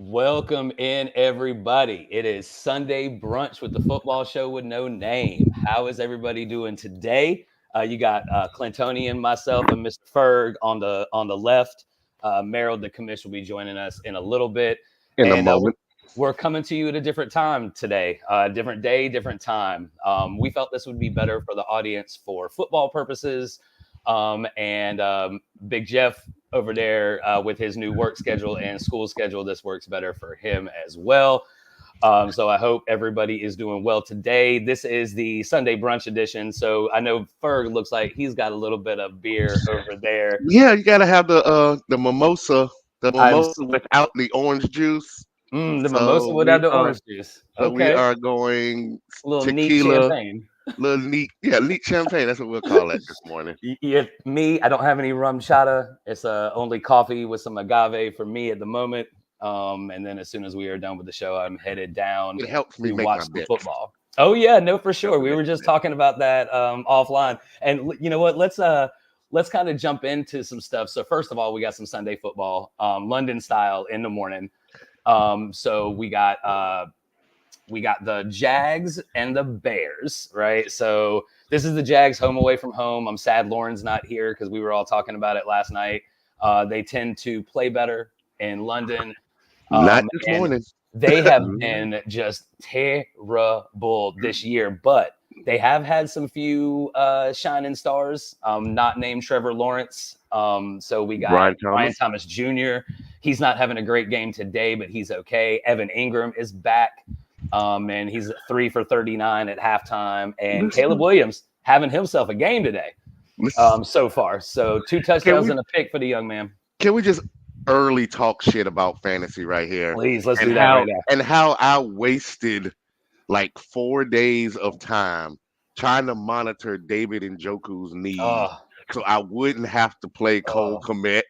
Welcome in, everybody. It is Sunday brunch with the football show with no name. How is everybody doing today? You got Clintoni and myself and Mr. Ferg on the left. Merrill, the commission, will be joining us in a little bit. In a And moment. we're coming to you at a different time today. Different day, different time. We felt this would be better for the audience for football purposes. And Big Jeff over there with his new work schedule and school schedule, this works better for him as well. So I hope everybody is doing well today. This is the Sunday brunch edition. So I know Ferg looks like he's got a little bit of beer over there. Yeah, you gotta have the mimosa, the I'm mimosa without the orange juice. the mimosa So without the orange juice. we Okay, are going a little neat tequila, champagne. little neat champagne. That's what we'll call it this morning. Yeah, me, I don't have any rum chata. It's only coffee with some agave for me at the moment. And then as soon as we are done with the show, I'm headed down It helps me to make watch my the bets. football. Oh yeah, no, for sure. We were just talking about that offline. And you know what? Let's kind of jump into some stuff. So first of all, we got some Sunday football, London style in the morning. So we got the Jags and the Bears, right? So this is the Jags home away from home. I'm sad Lauren's not here because we were all talking about it last night. They tend to play better in London. Not this And morning. they have been just terrible this year, but they have had some few shining stars, not named Trevor Lawrence. So we got Brian Thomas Jr. He's not having a great game today, but he's okay. Evan Ingram is back. And he's 3 for 39 at halftime. And Caleb Williams having himself a game today so far. So 2 touchdowns and a pick for the young man. Can we just early talk shit about fantasy right here? Please, let's do that right now. And how I wasted like 4 days of time trying to monitor David Njoku's knees so I wouldn't have to play Cole Kmet.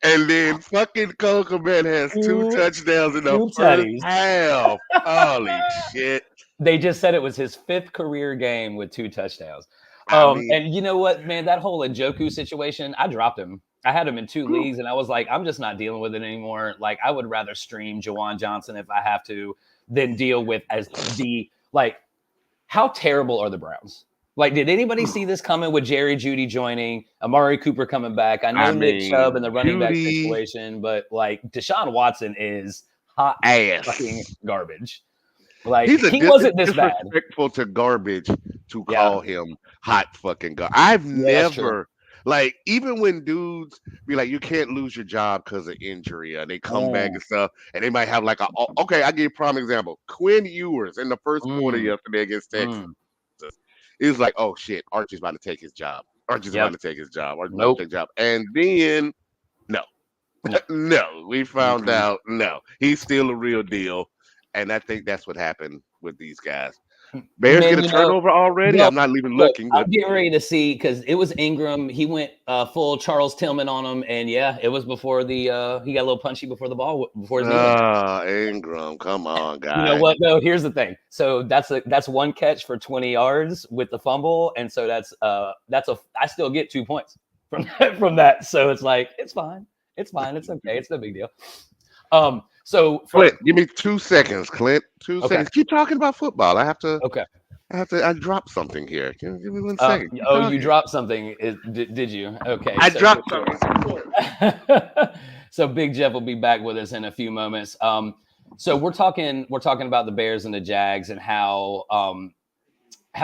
And then fucking Cole Kmet has 2 touchdowns in the first half. Holy shit. They just said it was his 5th career game with 2 touchdowns. And you know what, man, that whole Njoku situation, I dropped him. I had him in 2 leagues, and I was like, I'm just not dealing with it anymore. Like, I would rather stream Jawan Johnson if I have to than deal with how terrible are the Browns? Like, did anybody see this coming with Jerry Jeudy joining, Amari Cooper coming back? I know Nick Chubb and the running back situation, but like Deshaun Watson is hot ass fucking garbage. Like, he wasn't this bad. Disrespectful to garbage to call him hot fucking garbage. I've never, like, even when dudes be like, you can't lose your job because of injury, or they come back and stuff, and they might have like I'll give you a prime example. Quinn Ewers in the first quarter yesterday against Texas. It was like, oh shit, Archie's about to take his job. Archie's about to take his job. And then, no, we found out, he's still a real deal. And I think that's what happened with these guys. Bears get a turnover already? I'm not even looking. I'm getting ready to see because it was Ingram. He went full Charles Tillman on him, and it was before he got a little punchy before the ball before his Ingram, come on, guys. You know what? No, here's the thing. So that's 1 catch for 20 yards with the fumble, and so I still get 2 points from that. So it's like it's fine, it's okay, it's no big deal. So Clint, give me 2 seconds, Clint. 2 seconds. Keep talking about football. I have to. Okay. I dropped something here. Give me 1 second. You dropped something. Did you? Okay. I dropped something. So Big Jeff will be back with us in a few moments. So we're talking about the Bears and the Jags and how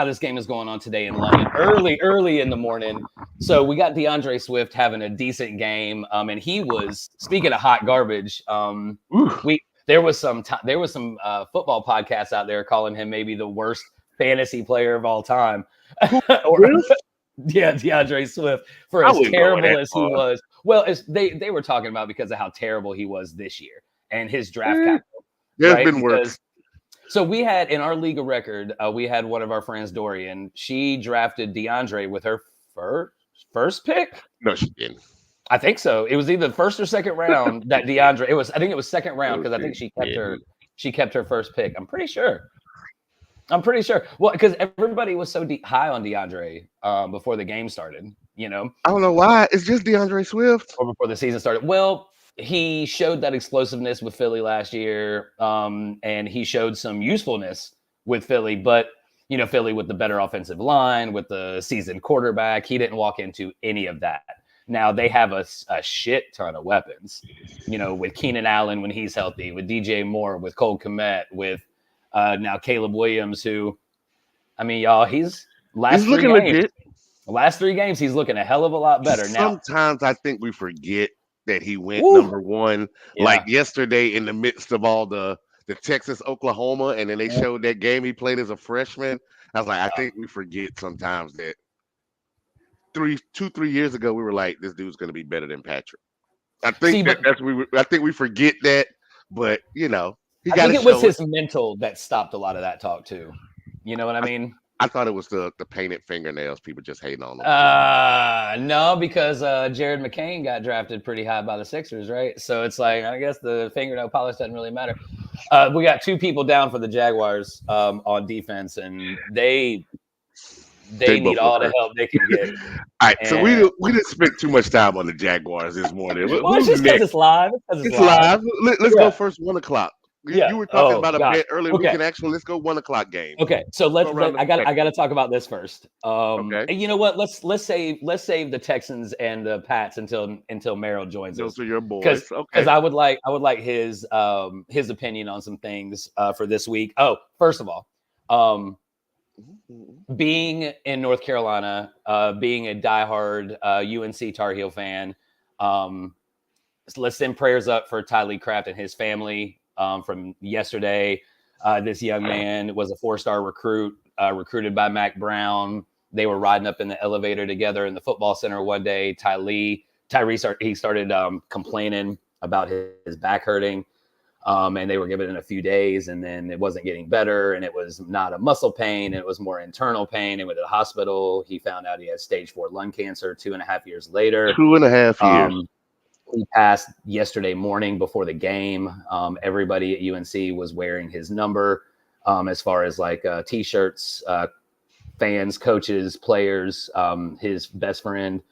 this game is going on today in London early in the morning. So we got DeAndre Swift having a decent game. And he was, speaking of hot garbage, there was some football podcasts out there calling him maybe the worst fantasy player of all time. DeAndre Swift, for as terrible as he was. Well, they were talking about because of how terrible he was this year and his draft capital. There's been worse. So we had in our league of record, we had one of our friends, Dorian. She drafted DeAndre with her first pick. No, she didn't. I think so. It was either first or second round that DeAndre. I think it was second round because I think she kept her first pick. I'm pretty sure. Well, because everybody was so high on DeAndre before the game started. You know. I don't know why. It's just DeAndre Swift. Or before the season started. Well, he showed that explosiveness with Philly last year, and he showed some usefulness with Philly, but Philly with the better offensive line, with the seasoned quarterback, he didn't walk into any of that. Now they have a shit ton of weapons, with Keenan Allen when he's healthy, with DJ Moore, with Cole Kmet, with now Caleb Williams, who, I mean, y'all, he's looking legit. The last 3 games, he's looking a hell of a lot better. Sometimes I think we forget that he went number 1. Yeah. Like yesterday in the midst of all the Texas, Oklahoma, and then they showed that game he played as a freshman. I was like, I think we forget sometimes that 3 years ago we were like, this dude's going to be better than Patrick. I think I think we forget that, but I think it was his mental that stopped a lot of that talk too. You know what I mean? I thought it was the painted fingernails. People just hating on them. No, because Jared McCain got drafted pretty high by the Sixers, right? So it's like, I guess the fingernail polish doesn't really matter. We got 2 people down for the Jaguars on defense, and they need all the help they can get. All right, so we didn't spend too much time on the Jaguars this morning. Well, it's just because it's live. It's live. Let's go first 1 o'clock. You were talking about a bet earlier. Okay. We can actually let's go 1 o'clock game. Okay, so I got to talk about this first. Okay. And you know what? Let's save the Texans and the Pats until Merrill joins us. Those are your boys. Because I would like his opinion on some things for this week. Oh, first of all, being in North Carolina, being a diehard UNC Tar Heel fan, let's send prayers up for Tylee Craft and his family. From yesterday, this young man was a 4-star recruit, recruited by Mac Brown. They were riding up in the elevator together in the football center one day. Tyree started complaining about his back hurting, and they were giving it a few days, and then it wasn't getting better, and it was not a muscle pain, it was more internal pain. He went to the hospital. He found out he had stage 4 lung cancer 2.5 years later. 2.5 years. He passed yesterday morning before the game. Everybody at UNC was wearing his number, as far as like T-shirts, fans, coaches, players. His best friend,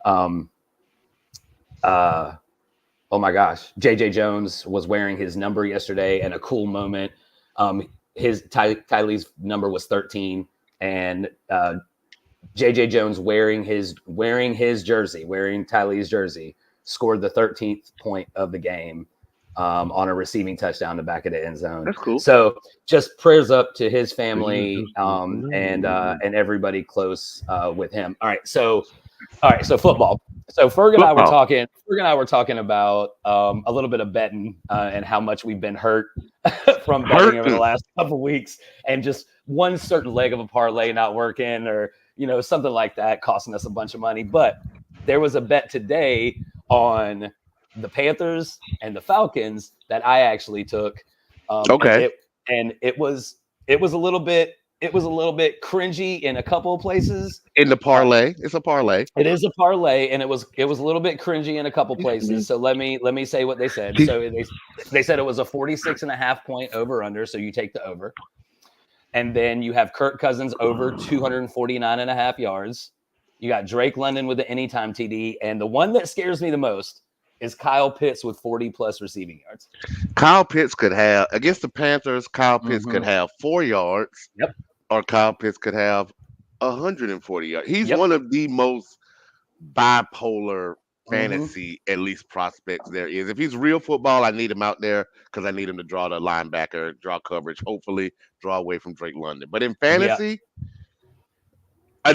oh my gosh, JJ Jones was wearing his number yesterday, and a cool moment. Tylee's number was 13, and JJ Jones wearing Tylee's jersey, scored the 13th point of the game on a receiving touchdown to back of the end zone. That's cool. So just prayers up to his family and everybody close with him. All right, so football. So Ferg and I were talking about a little bit of betting and how much we've been hurt from betting over the last couple of weeks, and just one certain leg of a parlay not working, or something like that, costing us a bunch of money. But there was a bet today on the Panthers and the Falcons that I actually took. Okay. And it was a little bit cringy in a couple of places. In the parlay, it's a parlay. It is a parlay, and it was a little bit cringy in a couple places. So let me say what they said. So they said it was a 46.5 point over under. So you take the over, and then you have Kirk Cousins over 249.5 yards. You got Drake London with the anytime TD, and the one that scares me the most is Kyle Pitts with 40+ receiving yards. Kyle Pitts could have, against the Panthers, Kyle Pitts could have 4 yards. Yep. Or Kyle Pitts could have 140 yards. He's one of the most bipolar fantasy, at least, prospects there is. If he's real football, I need him out there because I need him to draw the linebacker, draw coverage, hopefully draw away from Drake London. But in fantasy... I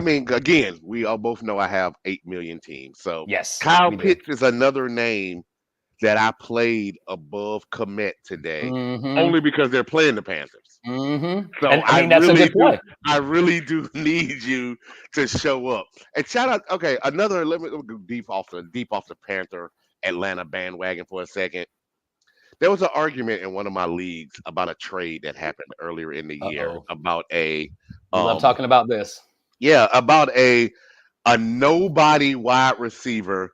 mean, again, we all both know I have 8 million teams. So yes, Kyle Pitts is another name that I played above Kmet today, only because they're playing the Panthers. So I mean, that's a good play. I really do need you to show up. And shout out, okay, let me go deep off the Panther Atlanta bandwagon for a second. There was an argument in one of my leagues about a trade that happened earlier in the year about a. I love talking about this. Yeah, about a nobody wide receiver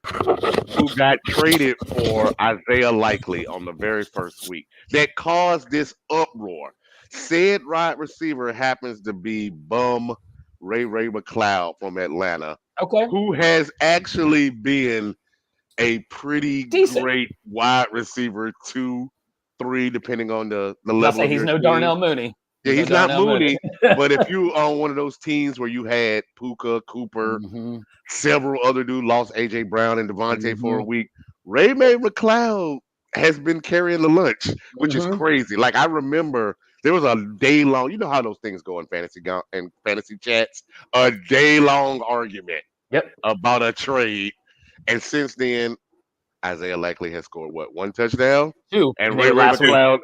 who got traded for Isaiah Likely on the very first week that caused this uproar. Said wide receiver happens to be bum Ray McLeod from Atlanta, who has actually been a pretty Decent. great wide receiver 2, 3, depending on the level Say of he's your no team. Darnell Mooney. Yeah, he's no not Darnell Mooney, but if you on one of those teams where you had Puka, Cooper, several other dudes, lost AJ Brown and Devontae for a week, Ray-May McCloud has been carrying the lunch, which is crazy. Like I remember there was a day long, you know how those things go in fantasy chats, a day long argument about a trade. And since then, Isaiah Likely has scored what, 1 touchdown? 2. And Ray McCloud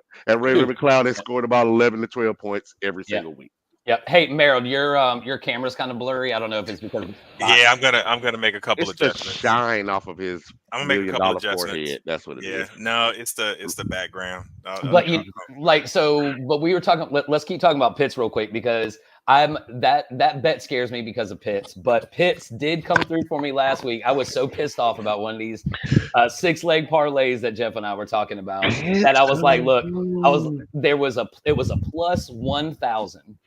has Yep. scored about 11 to 12 points every single week. Yep. Hey, Merrill, your camera's kind of blurry. I don't know if it's because I'm gonna make a couple adjustments. The shine off of his I'm gonna make a couple adjustments. Forehead. That's what it is. No, it's the background. But we were talking. Let's keep talking about Pitts real quick because that bet scares me because of Pitts. But Pitts did come through for me last week. I was so pissed off about one of these 6-leg parlays that Jeff and I were talking about that I was like, look, it was a plus 1,000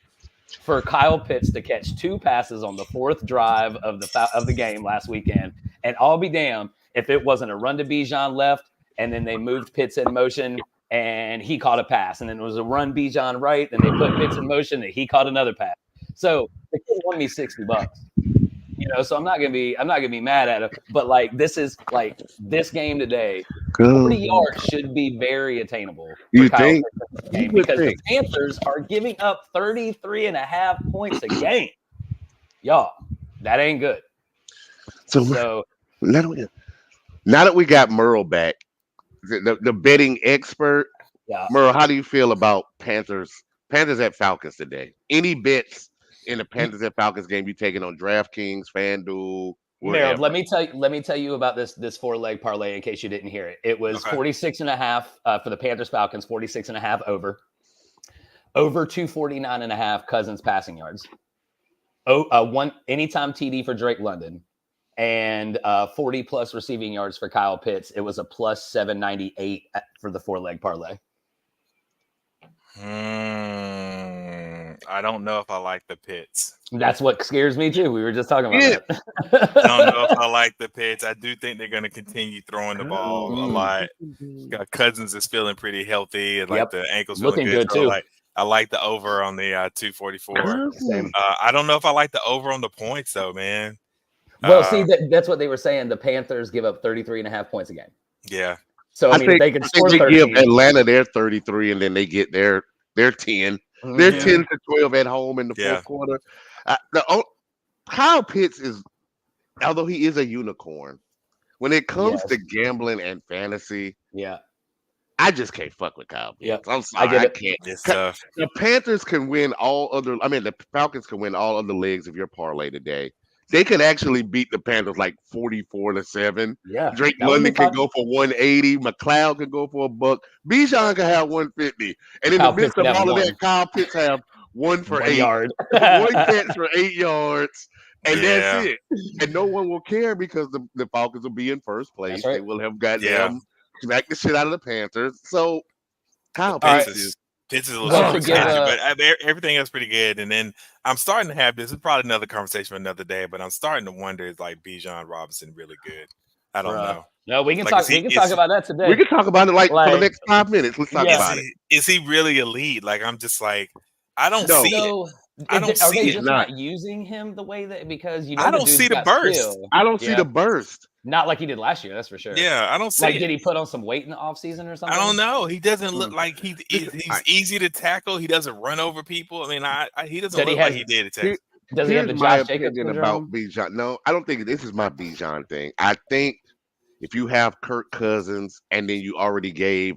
for Kyle Pitts to catch 2 passes on the 4th drive of the game last weekend, and I'll be damned if it wasn't a run to Bijan left, and then they moved Pitts in motion, and he caught a pass, and then it was a run Bijan right, and they put Pitts in motion, and he caught another pass. So the kid won me $60. So I'm not gonna be mad at him. But like this game today, 40 yards should be very attainable. You think? Because the Panthers are giving up 33.5 points a game. Y'all, that ain't good. So now that we got Merle back, the betting expert, Merle, how do you feel about Panthers at Falcons today? Any bets in the Panthers at Falcons game you taking on DraftKings, FanDuel? Merrill, let me tell you about this 4-leg parlay in case you didn't hear it. It was 46.5 for the Panthers Falcons, 46.5 over 249.5 Cousins passing yards. One anytime TD for Drake London, and 40 plus receiving yards for Kyle Pitts. It was a plus 798 for the 4-leg parlay. I don't know if I like the Pitts. That's what scares me too. We were just talking about that. I don't know if I like the Pitts. I do think they're going to continue throwing the ball a lot. Cousins is feeling pretty healthy, and like the ankles looking feeling good too. I like the over on the 244. I don't know if I like the over on the points though, man. Well, see, that's what they were saying. The Panthers give up 33.5 points a game. Yeah. So I mean, if they could score 13, give Atlanta their 33, and then they get their 10. They're 10 to 12 at home in the fourth quarter. Kyle Pitts is, although he is a unicorn, when it comes to gambling and fantasy, I just can't fuck with Kyle Pitts. I'm sorry, I can't. The Panthers can win the Falcons can win all other legs of your parlay today. They could actually beat the Panthers like 44-7. Yeah, Drake London could go for 180. McLeod could go for $1. Bijan could have 150. And in the midst of all of that, Kyle Pitts have 1 for 8 yard. 1 catch for 8 yards. And that's it. And no one will care because the Falcons will be in first place. Right. They will have got them smack the shit out of the Panthers. So Kyle Pitts is a little expensive, but everything else pretty good. And then I'm starting to have this. It's probably another conversation for another day, but I'm starting to wonder: is like Bijan Robinson really good? I don't know. No, we can talk. We can talk about that today. We can talk about it like for the next 5 minutes. Let's talk about it. Is he really elite? Like I'm just like I don't see it. Are they just not using him the way that because I don't see the burst. Skill. I don't see the burst. Not like he did last year, that's for sure. Yeah, I don't see it. Did he put on some weight in the offseason or something? I don't know. He doesn't look like he's easy to tackle. He doesn't run over people. I mean, he doesn't look like he did at Texas. Does he have the Josh Jacobs about Bijan? No, I don't think this is my Bijan thing. I think if you have Kirk Cousins and then you already gave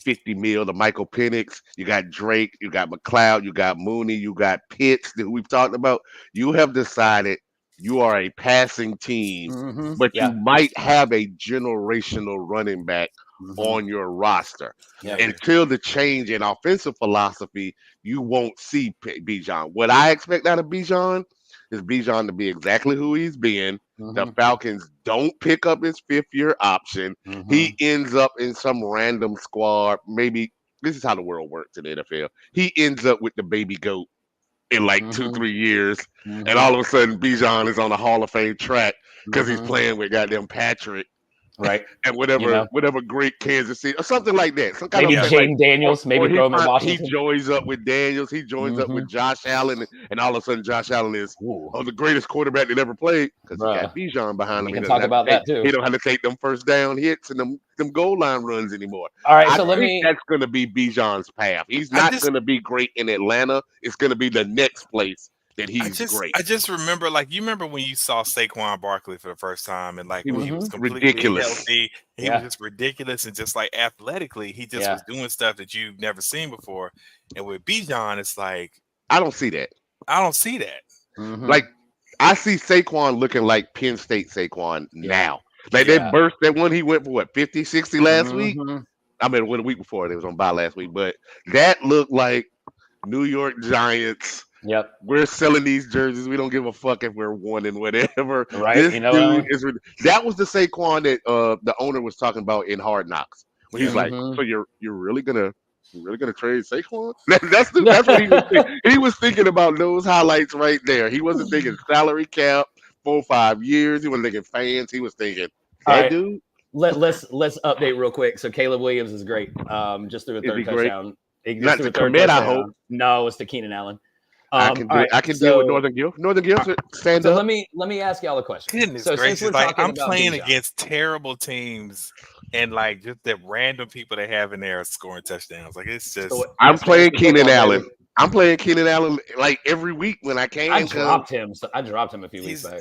$50 million to Michael Penix, you got Drake, you got McLeod, you got Mooney, you got Pitts that we've talked about. You have decided you are a passing team, but you might have a generational running back on your roster. Until the change in offensive philosophy, you won't see Bijan. What I expect out of Bijan is Bijan to be exactly who he's been. The Falcons don't pick up his 5th-year option. He ends up in some random squad. Maybe this is how the world works in the NFL. He ends up with the baby goat in like 2-3 years, and all of a sudden Bijan is on the Hall of Fame track because he's playing with goddamn Patrick right? And whatever great Kansas City or something like that. Some kind maybe of Jaden Daniels, maybe throw him in he Washington. joins up with Daniels, he joins up with Josh Allen, and all of a sudden Josh Allen is the greatest quarterback that ever played because he got Bijan behind him. We can talk about that too. He don't have to take them first down hits and them goal line runs anymore. All right, I think that's going to be Bijan's path. He's not going to be great in Atlanta. It's going to be the next place that he's great. I just remember, like, you remember when you saw Saquon Barkley for the first time, and like when he was completely healthy, he was just ridiculous, and just like athletically, he just was doing stuff that you've never seen before. And with Bijan, it's like I don't see that. Like I see Saquon looking like Penn State Saquon now. Like that burst, that one he went for 50, 60 last week. I mean, the week before they was on bye last week, but that looked like New York Giants. Yep. We're selling these jerseys. We don't give a fuck if we're winning, whatever. Right. This dude is. That was the Saquon that the owner was talking about in Hard Knocks. When he's like, "So you're really gonna trade Saquon?" That's what he was thinking. He was thinking about those highlights right there. He wasn't thinking salary cap, 4 or 5 years. He wasn't thinking fans. He was thinking that dude. Let's update real quick. So Caleb Williams is great. Just threw a third touchdown. Not to commit, I hope. No, it's to Keenan Allen. I can deal with Northern Guild. Northern Guild, stand up. Let me ask y'all a question. Goodness gracious, like I'm playing against terrible teams, and like just the random people they have in there scoring touchdowns. Like it's just. I'm playing Keenan Allen. I'm playing Keenan Allen like every week when I can. I dropped him. I dropped him a few weeks back.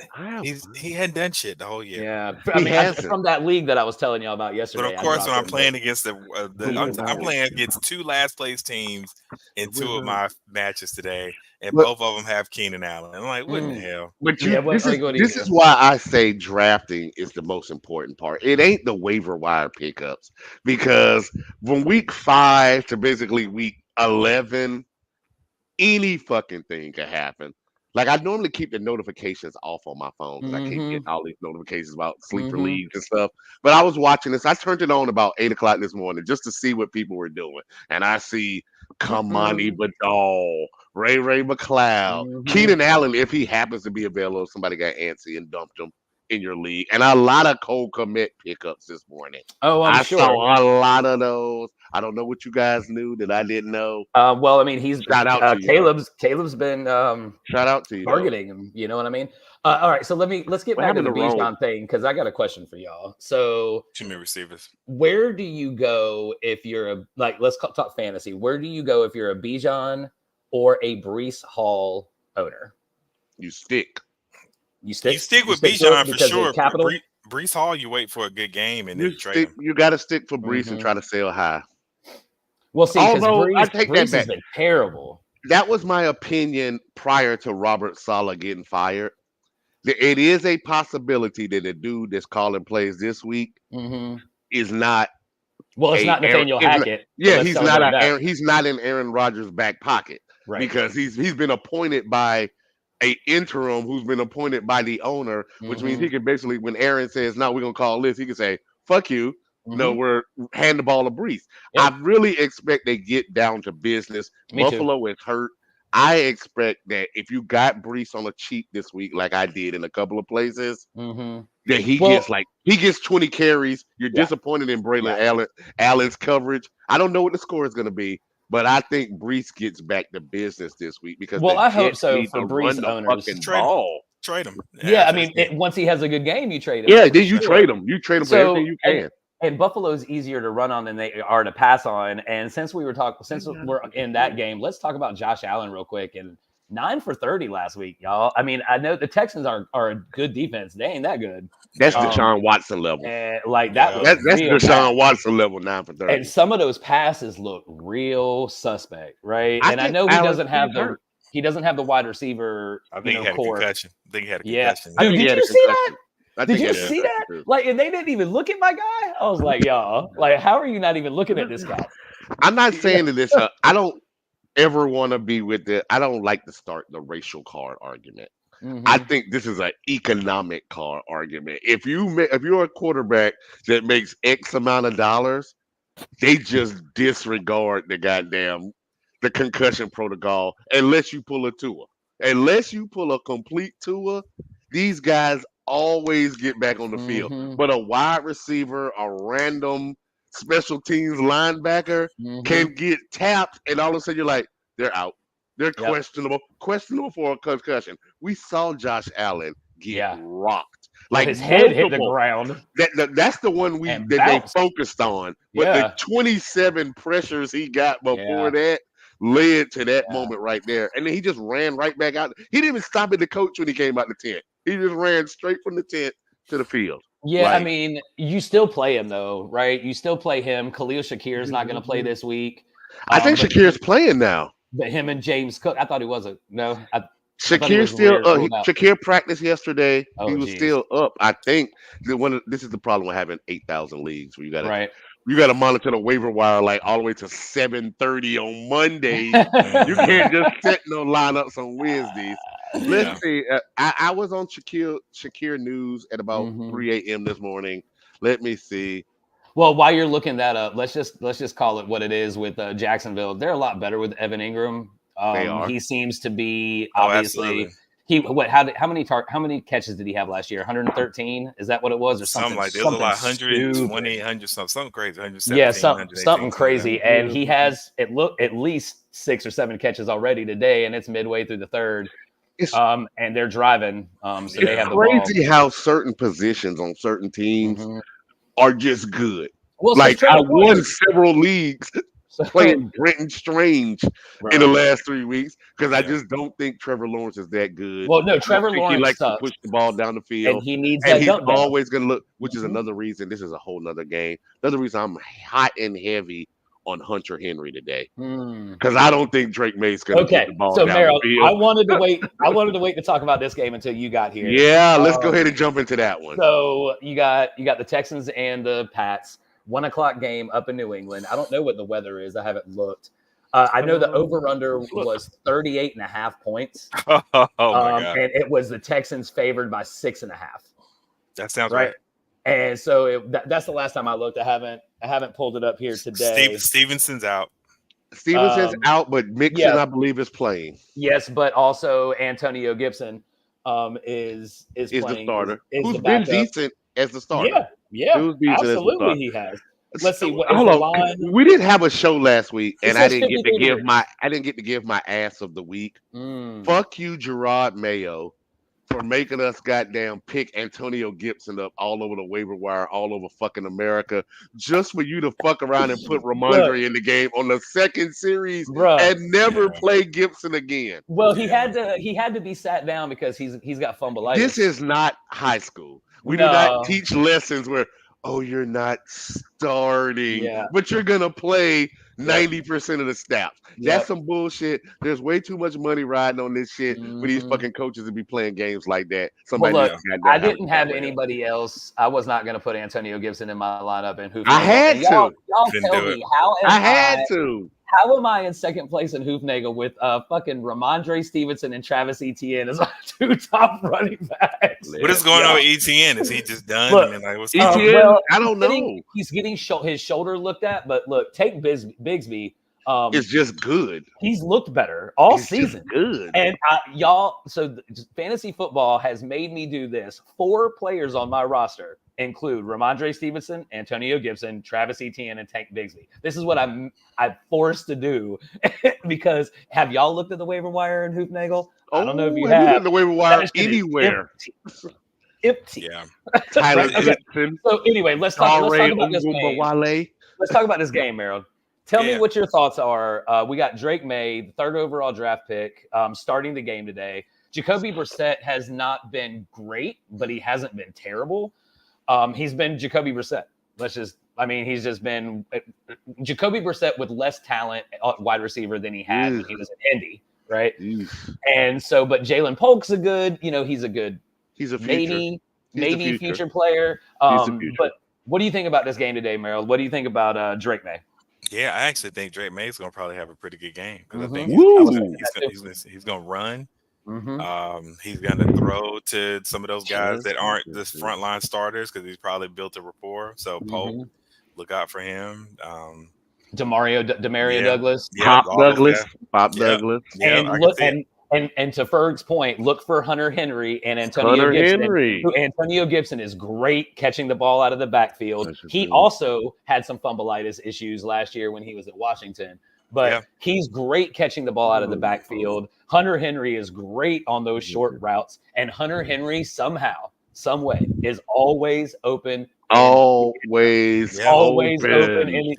He hadn't done shit the whole year. Yeah, I mean, from that league that I was telling y'all about yesterday. But of course, when I'm playing against I'm playing against 2 last place teams in 2 of my matches today, and both of them have Keenan Allen. I'm like, what in the hell? But this is why I say drafting is the most important part. It ain't the waiver wire pickups, because from week 5 to basically week 11. Any fucking thing can happen. Like I normally keep the notifications off on my phone because I keep getting all these notifications about sleeper leagues and stuff. But I was watching this. I turned it on about 8 o'clock this morning just to see what people were doing. And I see Kamani Badal, Ray McLeod, Keenan Allen, if he happens to be available, somebody got antsy and dumped him in your league, and a lot of cold commit pickups this morning. Oh, I saw a lot of those. I don't know what you guys knew that I didn't know. Well, I mean, he's shout out to you. Caleb's been shout out to you, targeting him. You know what I mean? All right, so let's get back to the Bijan thing because I got a question for y'all. So, too many receivers. Where do you go if you're let's talk fantasy? Where do you go if you're a Bijan or a Breece Hall owner? You stick. You stick with Bijan for sure. Breece Hall, you wait for a good game and then you trade him. You got to stick for Breece and try to sell high. Well, see, although I take that back, has been terrible. That was my opinion prior to Robert Saleh getting fired. It is a possibility that the dude that's calling plays this week is not. Well, it's not Nathaniel Hackett. He's not in Aaron Rodgers' back pocket, right? Because he's been appointed by a interim who's been appointed by the owner, which means he can basically, when Aaron says, "No, we're gonna call this," he can say, "Fuck you." No, we're hand the ball to Breece. Yep. I really expect they get down to business. Buffalo is hurt. I expect that if you got Breece on a cheap this week, like I did in a couple of places, that he gets 20 carries. You're disappointed in Braylon Allen's coverage. I don't know what the score is going to be, but I think Breece gets back to business this week because I hope so for Breece owners. Trade him. Yeah, I mean, once he has a good game, you trade him. Yeah, then you trade him. You trade him for everything you can. And Buffalo's easier to run on than they are to pass on. And since we're in that game, let's talk about Josh Allen real quick. And 9 for 30 last week, y'all. I mean, I know the Texans are a good defense. They ain't that good. That's Deshaun Watson level. And that's Deshaun Watson level, 9 for 30. And some of those passes look real suspect, right? I know he doesn't have the wide receiver. I think he had core. A concussion. I think he had a concussion. Yeah. Did you see that? Did you see that? Like, and they didn't even look at my guy. I was like, y'all, like, how are you not even looking at this guy? I'm not saying that this. I don't ever want to be with it. I don't like to start the racial card argument. I think this is an economic card argument. If you're a quarterback that makes X amount of dollars, they just disregard the concussion protocol unless you pull a Tua. Unless you pull a complete Tua, these guys always get back on the field. But a wide receiver, a random special teams linebacker can get tapped, and all of a sudden you're like, they're out. They're questionable for a concussion. We saw Josh Allen get rocked. Like his head hit the ground. That's the one that they focused on. But the 27 pressures he got before that led to that moment right there. And then he just ran right back out. He didn't even stop at the coach when he came out the tent. He just ran straight from the tent to the field. Yeah, I mean, you still play him though, right? You still play him. Khalil Shakir is not going to play this week. I think Shakir's playing now. But him and James Cook, I thought he wasn't. No, Shakir still. Shakir practiced yesterday. He was still up. I think this is the problem with having 8,000 leagues where you got to you got to monitor the waiver wire like all the way to 7:30 on Mondays. You can't just set no lineups on Wednesdays. Let's see. I was on Shakir News at about 3 a.m. this morning. Let me see. Well, while you're looking that up, let's just call it what it is with Jacksonville. They're a lot better with Evan Ingram. They are. He seems to be obviously. How many catches did he have last year? 113? Is that what it was, or something like that? It was like 120, 100 something crazy. 117, yeah, something crazy. And he has at least 6 or 7 catches already today, and it's midway through the third. And they're driving. So they have the ball. It's crazy how certain positions on certain teams are just good. Well, like I won several leagues playing Brenton Strange in the last 3 weeks because I just don't think Trevor Lawrence is that good. Well, no, Trevor Lawrence he likes sucks. to push the ball down the field, and he needs and that he's dump always going to look. Which is another reason. This is a whole nother game. Another reason I'm hot and heavy on Hunter Henry today because I don't think Drake May's going to put the ball down the field. I wanted to wait to talk about this game until you got here. Yeah, let's go ahead and jump into that one. So you got the Texans and the Pats. 1 o'clock game up in New England. I don't know what the weather is. I haven't looked. I know the over-under was 38.5 points. Oh my God. And it was the Texans favored by 6.5. That sounds right. And so that's the last time I looked. I haven't pulled it up here today. Stevenson's out. Stevenson's out, but Mixon, I believe, is playing. Yes, but also Antonio Gibson is playing. The starter. Who's been decent as the starter. Yeah, absolutely he has. Let's see. Hold on. We didn't have a show last week, and I didn't get to give my ass of the week. Fuck you, Gerard Mayo, for making us goddamn pick Antonio Gibson up all over the waiver wire, all over fucking America, just for you to fuck around and put Ramondre in the game on the second series and never play Gibson again. Well, he had to be sat down because he's got fumbleitis. This is not high school. We do not teach lessons where, you're not starting, but you're going to play 90% of the snaps. That's some bullshit. There's way too much money riding on this shit for these fucking coaches to be playing games like that. I didn't have anybody else. I was not going to put Antonio Gibson in my lineup in Hoofnagel. I had to. Y'all tell me, I had to. How am I in second place in Hoofnagel with fucking Ramondre Stevenson and Travis Etienne as my 2 top running backs? What is going on with Etienne? Is he just done? Look, Etienne, I don't know. He's getting his shoulder looked at, but look, take Bigsby. It's just good. He's looked better all season. Good. And so fantasy football has made me do this. 4 players on my roster include Ramondre Stevenson, Antonio Gibson, Travis Etienne, and Tank Bigsby. This is what I'm forced to do because have y'all looked at the waiver wire in Hoofnagel? I don't know if you have. Looked at the waiver wire anywhere. Empty. Yeah. Tyler Goodson. So anyway, let's talk about this game. Let's talk about this game, Merrill. Tell me what your thoughts are. We got Drake May, the 3rd overall draft pick, starting the game today. Jacoby Brissett has not been great, but he hasn't been terrible. He's been Jacoby Brissett. He's just been Jacoby Brissett with less talent at wide receiver than he had when he was in Indy, right? And so, but Jalen Polk's he's a future. maybe future player. But what do you think about this game today, Merrill? What do you think about Drake May? Yeah, I actually think Drake May is going to probably have a pretty good game because I think he's going to run. He's going to throw to some of those guys that aren't the frontline starters because he's probably built a rapport. So Polk, look out for him. Demario Douglas, Pop Douglas. And And to Ferg's point, look for Hunter Henry and Antonio Gibson. Antonio Gibson is great catching the ball out of the backfield. He also had some fumbleitis issues last year when he was at Washington, but he's great catching the ball out of the backfield. Hunter Henry is great on those short routes, and Hunter Henry somehow, some way, is always open. Always open.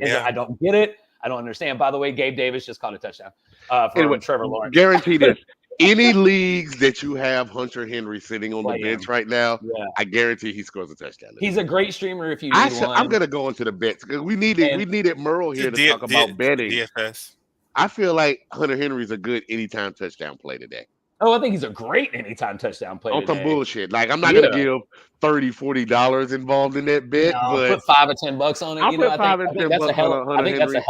I don't get it. I don't understand. By the way, Gabe Davis just caught a touchdown from Trevor Lawrence. Guarantee this. Any leagues that you have Hunter Henry sitting on the bench right now, I guarantee he scores a touchdown. He's a great streamer if you need one. I'm going to go into the bets because we needed Merle here to talk about betting. DFS. I feel like Hunter Henry's a good anytime touchdown play today. Oh, I think he's a great anytime touchdown play on some bullshit. Like, I'm not going to give $30, $40 involved in that bet. But put $5 or $10 on it. I'll put $5 or $10 I think that's a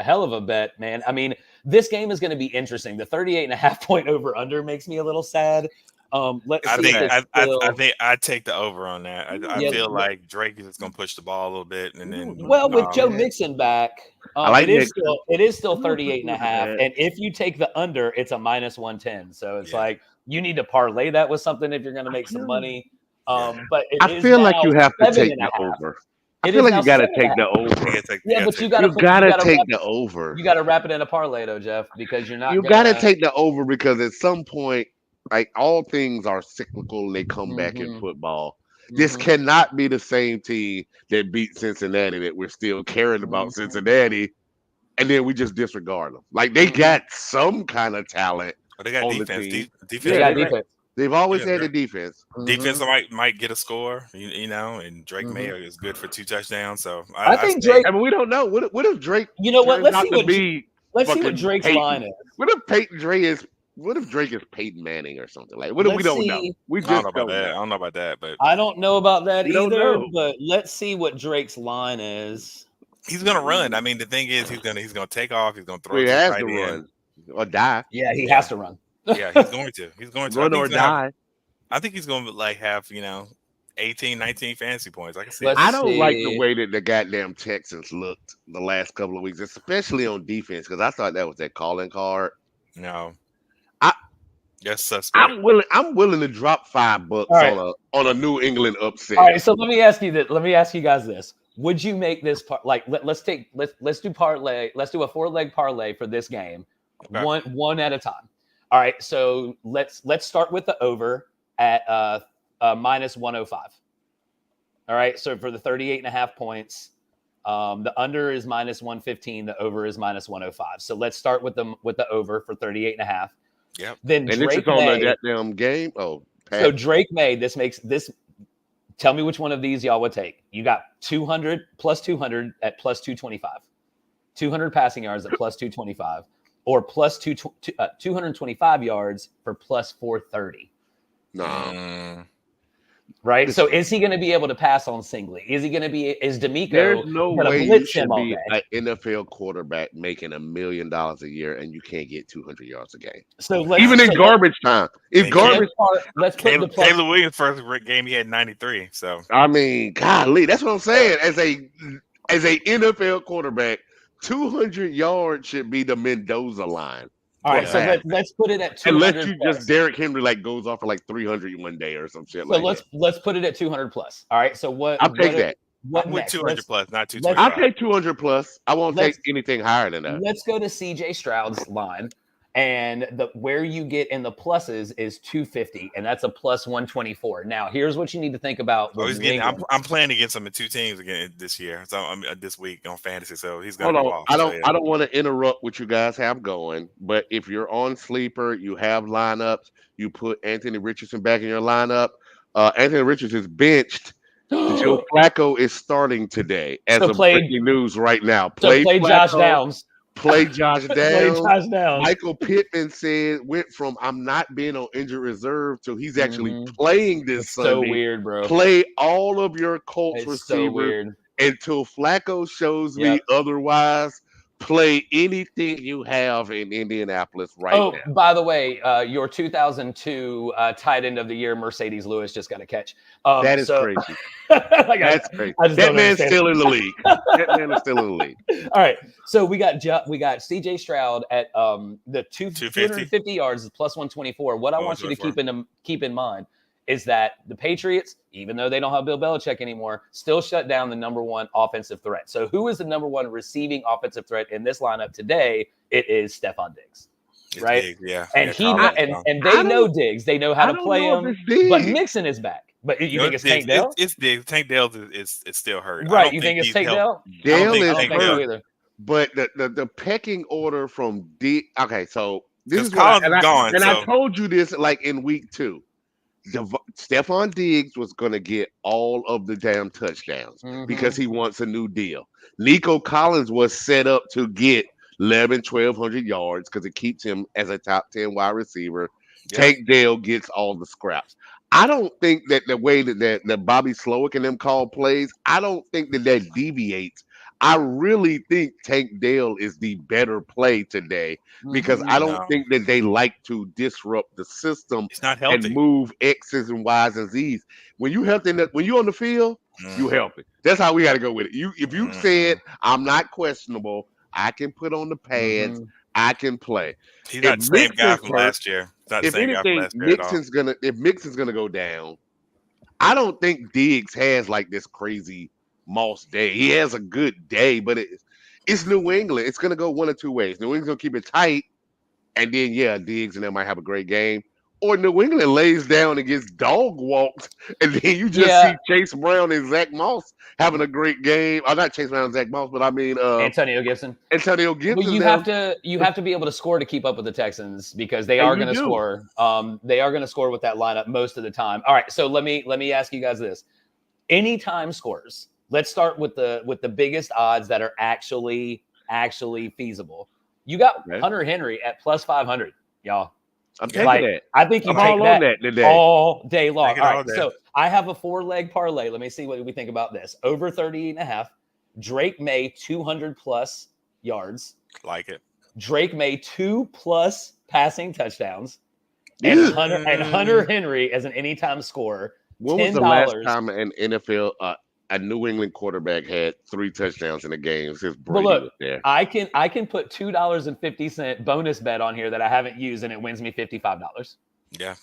hell of a bet, man. I mean, this game is going to be interesting. The 38.5 point over under makes me a little sad. Let's see. I think I take the over on that. I feel like Drake is going to push the ball a little bit, and then with Joe Mixon back, it is still 38.5. And if you take the under, it's a -110. So it's like you need to parlay that with something if you're going to make some money. But I feel like you have to take the over. I feel like you got to take the over. But you got to take the over. You got to wrap it in a parlay though, Jeff, because you're not. You got to take the over because at some point, like, all things are cyclical and they come back in football. This cannot be the same team that beat Cincinnati that we're still caring about Cincinnati, and then we just disregard them. Like, they got some kind of talent. They got defense. They got defense. They've always had the defense. Defense might get a score, and Drake May is good for 2 touchdowns. So I think Drake. I mean, we don't know. What if Drake? You know what? Let's see what Drake's line is. What if Drake is Peyton Manning or something like? What if we don't know? We just don't know. I don't know about that, but I don't know about that either. But let's see what Drake's line is. He's gonna run. I mean, the thing is, he's gonna take off. He's gonna throw. He has to run or die. Yeah, he has to run. Yeah, he's going to. He's going to run or die. I think he's going to have 18, 19 fantasy points. I can see. I don't like the way that the goddamn Texans looked the last couple of weeks, especially on defense, because I thought that was that calling card. No. Yes, suspect. I'm willing to drop $5 on a New England upset. All right, so let me ask you this. Let me ask you guys this. Would you make this like let's do parlay? Let's do a 4-leg parlay for this game, one at a time. All right, so let's start with the over at -105. All right, so for the 38.5 points, the under is -115, the over is -105. So let's start with the over for 38.5. Yep. Then and Drake this is on that damn game. So Drake May, this makes this. Tell me which one of these y'all would take. You got 200 plus 200 at plus 225, 200 passing yards at plus 225, or plus 225 yards for plus 430. No. Right. So is he going to be able to pass on singly? Is he going to be? Is D'Amico? There's no way you should be an NFL quarterback making $1 million a year and you can't get 200 yards a game. So even in garbage time, let's put the Taylor Williams' first game he had 93. So I mean, golly, that's what I'm saying. As a NFL quarterback, 200 yards should be the Mendoza line. All right, so let's put it at 200. Unless you just Derrick Henry goes off for like 300 one day or some shit. So let's put it at 200 plus. All right, so what? I'll take that. What with 200 plus, not 225. I'll take 200 plus. I won't take anything higher than that. Let's go to CJ Stroud's line, and where you get in the pluses is 250, and that's a plus 124. Now, here's what you need to think about. I'm playing against him in 2 teams again this year. So I'm this week on fantasy. So he's gonna go off. I don't want to interrupt what you guys have going, but if you're on Sleeper, you have lineups. You put Anthony Richardson back in your lineup. Anthony Richardson is benched. Joe Flacco is starting today as of breaking news right now. Play Josh Downs. Play Josh Downs. Michael Pittman went from I'm not being on injured reserve to he's actually playing this Sunday. So weird, bro. Play all of your Colts receivers until Flacco shows me otherwise. play anything you have in Indianapolis now. By the way, your 2002 tight end of the year, Mercedes Lewis, just got a catch. That is crazy. That's crazy. That man's still in the league. That man is still in the league. All right. So we got CJ Stroud at the 250 yards plus 124. What I want you to keep in mind is that the Patriots, even though they don't have Bill Belichick anymore, still shut down the number one offensive threat. So who is the number one receiving offensive threat in this lineup today? It is Stephon Diggs. Right? Diggs, yeah. And they know Diggs. They know how to play him. But Mixon is back. But you think it's Tank Dell? It's Diggs. Tank Dell is still hurt. Right. You think it's Tank Dell? Dell is hurt either. But the pecking order from D. Okay, so this is Collins is gone. And I told you this like in week 2. Stephon Diggs was going to get all of the damn touchdowns because he wants a new deal. Nico Collins was set up to get 1,200 yards because it keeps him as a top 10 wide receiver. Yep. Tank Dell gets all the scraps. I don't think that the way that Bobby Slowick and them call plays, I don't think that deviates. I really think Tank Dell is the better play today because I don't think that they like to disrupt the system and move X's and Y's and Z's. When you healthy, when you on the field, you healthy. That's how we got to go with it. If you said I'm not questionable, I can put on the pads, I can play. He's not the same guy from last year. If anything, if Mixon's gonna go down, I don't think Diggs has like this crazy Moss day. He has a good day, but it's New England. It's gonna go one of two ways. New England's gonna keep it tight, and then Diggs and them might have a great game. Or New England lays down and gets dog walked, and then you just see Chase Brown and Zach Moss having a great game. Not Chase Brown and Zach Moss, but I mean Antonio Gibson. Well, you have to be able to score to keep up with the Texans because they are going to score. They are going to score with that lineup most of the time. All right, so let me ask you guys this: anytime scores. Let's start with the biggest odds that are actually feasible. You got Hunter Henry at plus 500, y'all. I'm taking that. I think you take that today. all day long. All right, so I have a 4-leg parlay. Let me see what we think about this. Over 30.5. Drake May 200 plus yards. Like it. Drake May 2+ passing touchdowns. And Hunter Henry as an anytime scorer. When was the last time an NFL a New England quarterback had 3 touchdowns in a game since Brady was there? I can put $2.50 bonus bet on here that I haven't used, and it wins me $55. Yeah,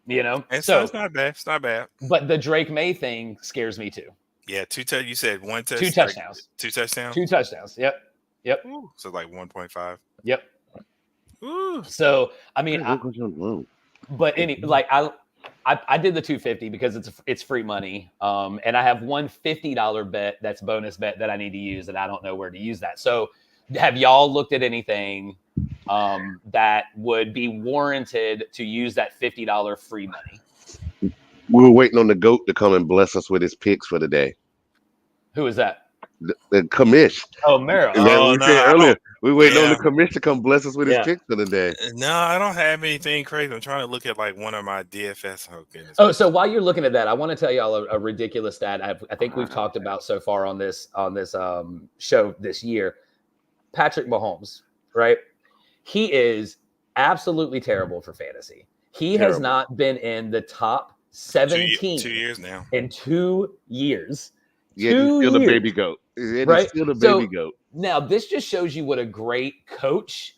it's not bad. It's not bad. But the Drake May thing scares me too. Yeah, you said 1 touchdown. 2 touchdowns. 2 touchdowns. 2 touchdowns. Yep. Ooh, so like 1.5. Yep. Ooh. So I mean, I did the 250 because it's free money. And I have one $50 bet that's bonus bet that I need to use, and I don't know where to use that. So have y'all looked at anything that would be warranted to use that $50 free money? We were waiting on the GOAT to come and bless us with his picks for the day. Who is that? The commish. Oh, Merrill. Earlier. We waiting on the commish to come bless us with his picks for the day. No, I don't have anything crazy. I'm trying to look at like one of my DFS. So while you're looking at that, I want to tell y'all a ridiculous stat I think we've talked about so far on this show this year. Patrick Mahomes, right? He is absolutely terrible for fantasy. He has not been in the top 17 2 years now. In 2 years. Yeah, he's still the baby goat. Right? Still the baby goat. Now, this just shows you what a great coach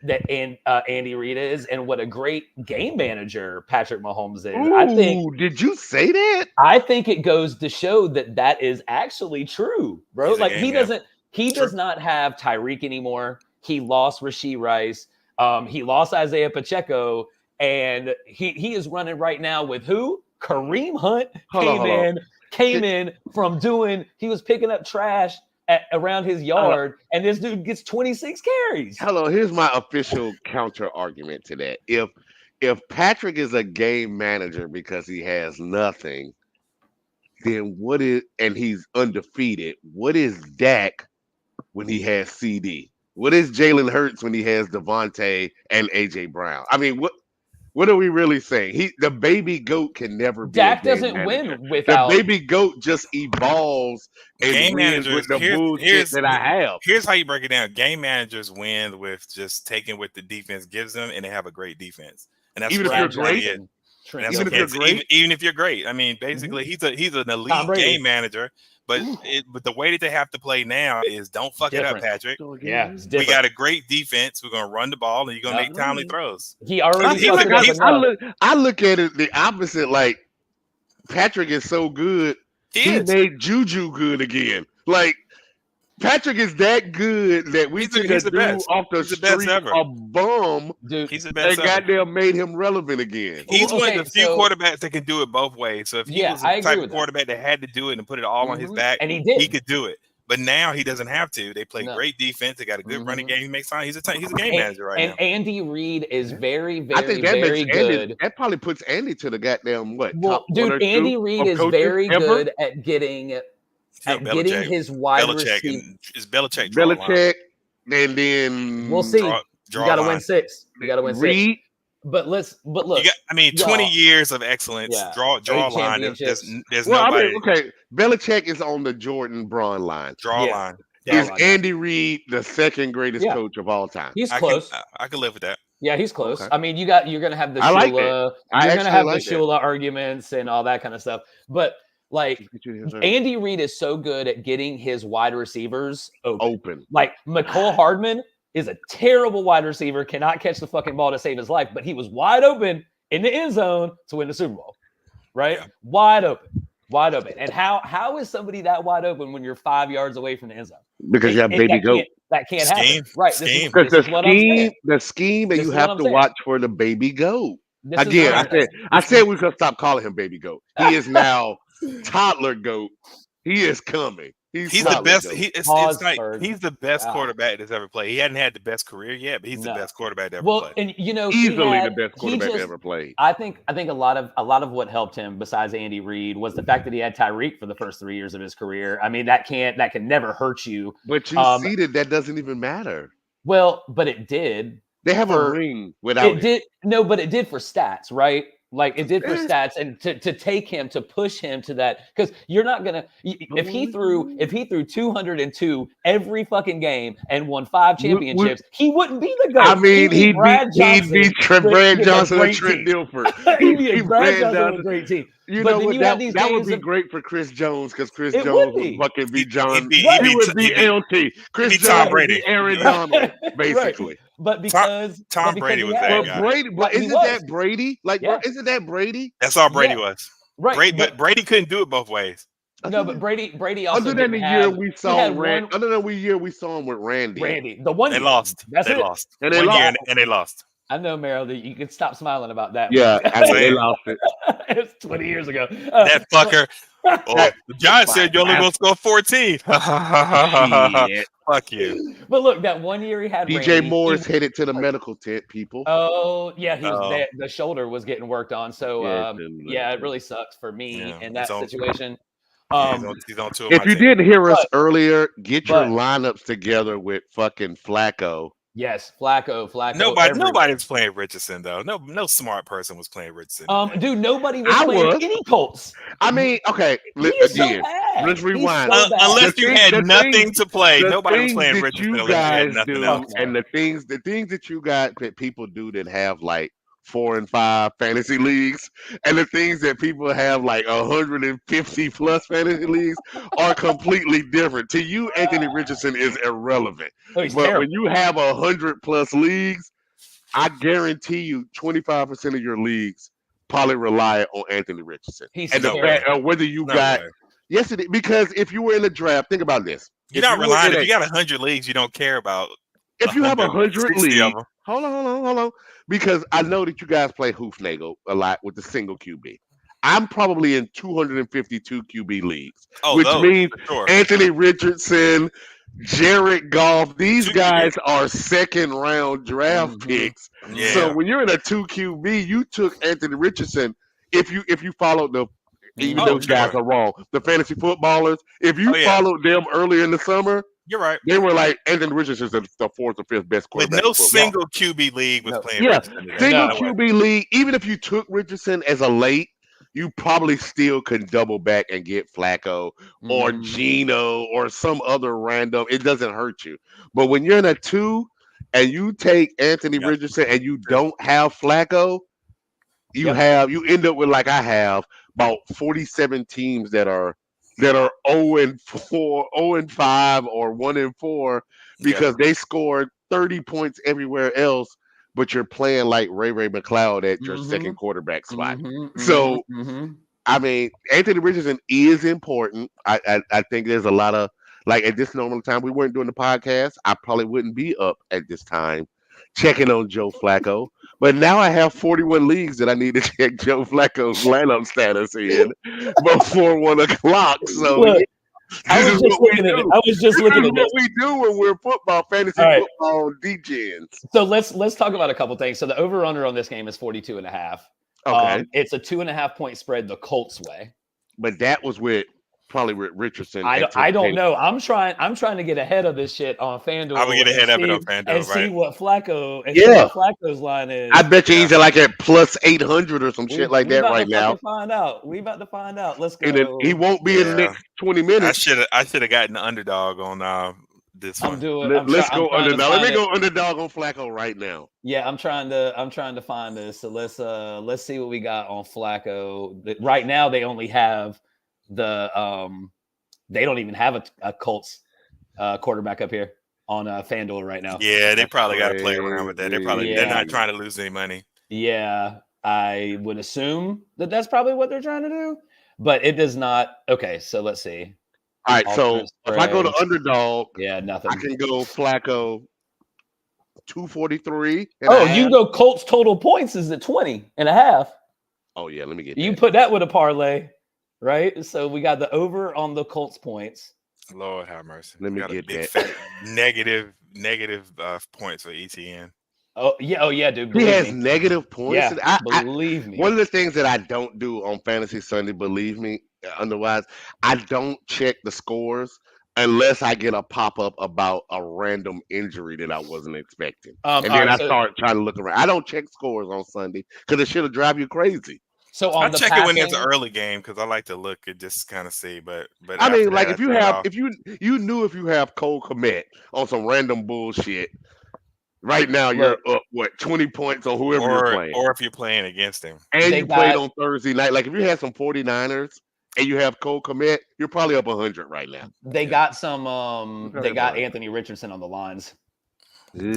that Andy Reid is and what a great game manager Patrick Mahomes is. Ooh, did you say that? I think it goes to show that is actually true, bro. Like he does not have Tyreek anymore. He lost Rashee Rice. He lost Isaiah Pacheco, and he is running right now with who? Kareem Hunt came in from he was picking up trash around his yard, and this dude gets 26 carries. Here's my official counter argument to that. If Patrick is a game manager because he has nothing, then and he's undefeated, what is Dak when he has CD? What is Jalen Hurts when he has Devontae and AJ Brown? I mean, What are we really saying? The baby goat can never be Dak a game doesn't manager. win without the baby goat just evolves and game wins managers. with the bullshit that I have. Here's how you break it down. Game managers win with just taking what the defense gives them, and they have a great defense. And that's even if you're great. Even if you're great, even if you're great. I mean, basically, he's an elite game manager. But the way that they have to play now is don't fuck it up, Patrick. Yeah, we got a great defense. We're gonna run the ball, and you're gonna make timely throws. He already. I look at it the opposite. Like Patrick is so good, he made Juju good again. Like Patrick is that good that we took a dude off the street, a bum, dude. He's the best. And goddamn made him relevant again. He's one of the few quarterbacks that can do it both ways. So if he was the type of quarterback that had to do it and put it all on his back, and he did, he could do it. But now he doesn't have to. They play great defense. They got a good running game. He makes time. He's a game manager right now. And Andy Reid is very, very good. That probably puts Andy to the goddamn what? Well, dude, Andy Reid is very good at getting. Getting his wide receiver. Is Belichick? And then we'll see. You got to win 6. You got to win 6. But look. 20 years of excellence. Yeah. Draw line. There's nobody. Okay, Belichick is on the Jordan Braun line. Line. Is Andy Reid the second greatest coach of all time? He's close. I can live with that. Yeah, he's close. Okay. I mean, you're going to have the Shula. You're going to have the Shula arguments and all that kind of stuff. But like Andy Reid is so good at getting his wide receivers open. Like McCole Hardman is a terrible wide receiver, cannot catch the fucking ball to save his life, but he was wide open in the end zone to win the Super Bowl, right? Yeah. Wide open. And how is somebody that wide open when you're 5 yards away from the end zone? Because you have baby goat. That can't happen, right? Because the scheme that you have to watch for the baby goat. Again, I said we could stop calling him baby goat. He is now toddler goat. He is coming. He's the best. He's the best quarterback that's ever played. He hadn't had the best career yet, but he's the best quarterback to ever play. And easily the best quarterback to ever played. I think a lot of what helped him, besides Andy Reid, was the fact that he had Tyreek for the first 3 years of his career. I mean, that can never hurt you. But you see that doesn't even matter. Well, but it did. They have a ring without it. But it did for stats, right? Like it did for stats, and to take him, to push him to that, because you're not gonna if he threw 202 every fucking game and won 5 championships, he wouldn't be the GOAT. I mean, he'd be Brad Johnson and Trent Dilfer. He'd be Brad Johnson with a great team. You know what? That would be great for Chris Jones, because Chris Jones would fucking be John. He would be LT. Chris Jones would be Aaron Donald, basically. But because Tom Brady was that guy. But isn't that Brady? Like, isn't that Brady? That's all Brady was. Right. But Brady couldn't do it both ways. No, but Brady also other than the year we saw him with Randy. Randy, the one they lost. They lost. And they lost. I know, Meryl, that you can stop smiling about that. Yeah, they lost it. It's 20 years ago. That fucker. The Giants said you're only going to score 14. Fuck you. But look, that 1 year he had DJ Moore's headed to the medical tent, people. Oh, yeah, the shoulder was getting worked on. So, it really sucks for me in that situation. If you didn't hear us earlier, get your lineups together with fucking Flacco. Yes, Flacco. Nobody's playing Richardson though. No smart person was playing Richardson. Dude, nobody was playing any Colts. I mean, okay. Again, let's rewind. Unless you had nothing to play, nobody was playing Richardson. You guys do, and the things that you got that people do that have like 4 and 5 fantasy leagues, and the things that people have like 150 plus fantasy leagues are completely different. To you, Anthony Richardson is irrelevant. But when you have 100 plus leagues, I guarantee you 25% of your leagues probably rely on Anthony Richardson. Whether you got yes, it is, because if you were in the draft, think about this. You're not relying. If you got 100 leagues, you don't care about. If you have 100 leagues, hold on. Because I know that you guys play Hoofnagel a lot with the single QB. I'm probably in 252 QB leagues, which means Anthony Richardson, Jared Goff, these guys are second round draft picks. Yeah. So when you're in a 2 QB, you took Anthony Richardson. If you followed those guys are wrong. The fantasy footballers, if you followed them earlier in the summer, You're right. They were like Anthony Richardson's the fourth or fifth best quarterback. But no single QB league was playing Richardson today. Single QB league, even if you took Richardson as a late, you probably still could double back and get Flacco or Geno or some other random. It doesn't hurt you. But when you're in a 2 and you take Anthony Richardson and you don't have Flacco, you end up with, like I have, about 47 teams that are 0-4, 0-5, or 1-4 because they scored 30 points everywhere else, but you're playing like Ray McLeod at your second quarterback spot. So, I mean, Anthony Richardson is important. I think there's a lot of, like, at this normal time, we weren't doing the podcast, I probably wouldn't be up at this time checking on Joe Flacco. But now I have 41 leagues that I need to check Joe Flacco's lineup status in before 1 o'clock. So look, I was just looking at it. I was just looking at what we do when we're fantasy football DJs. So let's talk about a couple things. So the over/under on this game is 42.5. Okay, it's a 2.5 point spread the Colts way. But that was probably with Richardson. I don't know. I'm trying to get ahead of this shit on FanDuel. I would get ahead of it on FanDuel and see what Flacco Flacco's line is. I bet you he's like at plus 800 or some shit like that right now. We about to find out. Let's go. And he won't be in the next 20 minutes. I should have gotten the underdog on this one. Let's go underdog. Let me go underdog on Flacco right now. Yeah, I'm trying to find this. So let's see what we got on Flacco. Right now they only have they don't even have a Colts quarterback up here on FanDuel right now. Yeah, they probably got to play around with that. They're not trying to lose any money. Yeah, I would assume that's probably what they're trying to do, but it does not. Okay, so let's see. All right, so if I go to underdog, nothing. I can go Flacco 243. You go Colts total points is at 20.5. Oh yeah, let me get you put that with a parlay. Right, so we got the over on the Colts points. Lord have mercy. Let me get that. Fat negative points for ETN. Oh yeah, dude. He has negative points. Yeah, believe me. One of the things that I don't do on Fantasy Sunday, believe me, otherwise, I don't check the scores unless I get a pop-up about a random injury that I wasn't expecting. And then I start trying to look around. I don't check scores on Sunday because it should drive you crazy. So I check it when there's an early game because I like to look and just kind of see. But I mean, like if you have Cole Kmet on some random bullshit, right now you're up 20 points on whoever you're playing, or if you're playing against him, and you played on Thursday night. Like if you had some 49ers and you have Cole Kmet, you're probably up 100 right now. They got some. They got Anthony Richardson on the lines.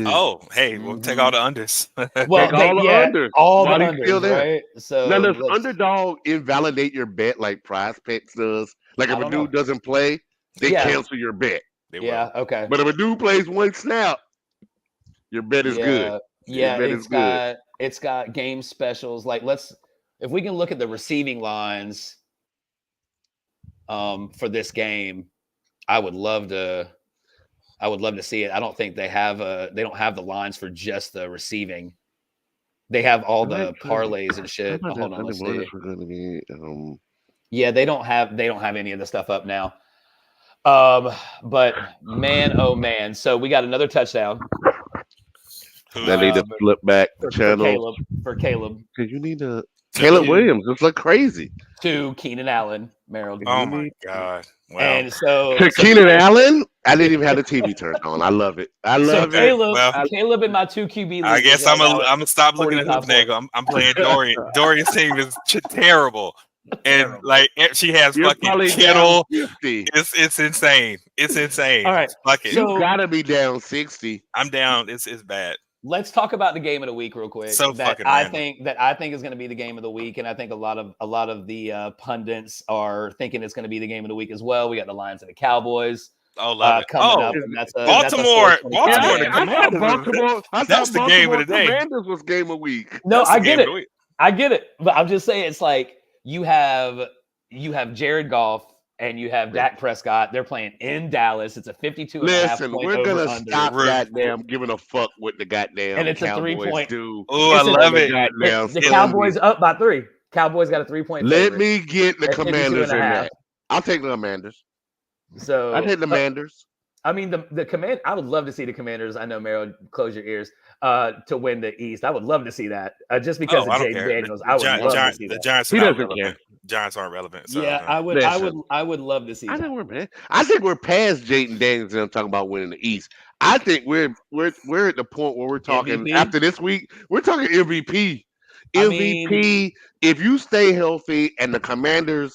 Oh, hey, we'll take all the unders. Well, all the unders, still there. Right? So now, does underdog invalidate your bet like Prize Picks does? Like if a dude doesn't play, they cancel your bet. Okay. But if a dude plays one snap, your bet is good. Yeah, it's got game specials. Like if we can look at the receiving lines for this game, I would love to see it. I don't think they don't have the lines for just the receiving. They have all the parlays and shit. Hold on, let's see. Yeah, they don't have any of the stuff up now. But man, oh man. So we got another touchdown. I need to flip back the channel for Caleb. Because you need to Caleb Williams. It's like crazy. To Keenan Allen, Merrill. Oh my God. Wow. And so Keenan Allen, I didn't even have the TV turned on. I love it. Caleb in my 2 QB league. I guess I'm gonna stop looking at Hufnagel. I'm playing Dorian. Dorian's team is terrible. And like she has fucking Kittle. It's insane. It's insane. All right. Fuck it. You gotta be down 60. I'm down. It's bad. Let's talk about the game of the week real quick. I think is going to be the game of the week, and I think a lot of the pundits are thinking it's going to be the game of the week as well. We got the Lions and the Cowboys. Love it. Coming up. That's Baltimore. That's the game of the day. Commanders was game of week. No, I get it. But I'm just saying, it's like you have Jared Goff. And you have Dak Prescott. They're playing in Dallas. It's a 52.5 Listen, we're going to stop goddamn giving a fuck with the goddamn and it's Cowboys a 3-point. Oh, I love it. The Cowboys up by 3. Cowboys got a 3-point Let me get the Commanders in that. I'll take the Commanders. So I take the Commanders. I mean, the command. I would love to see the Commanders. I know, Meryl, close your ears. To win the East, I would love to see that. Just because of Jaden Daniels, I would love to see that. The Giants he are doesn't relevant. care. Giants aren't relevant. So, yeah, I would love to see that. I think we're past Jaden Daniels and I'm talking about winning the East. I think we're at the point where we're talking MVP? after this week. We're talking MVP. MVP. If you stay healthy and the Commanders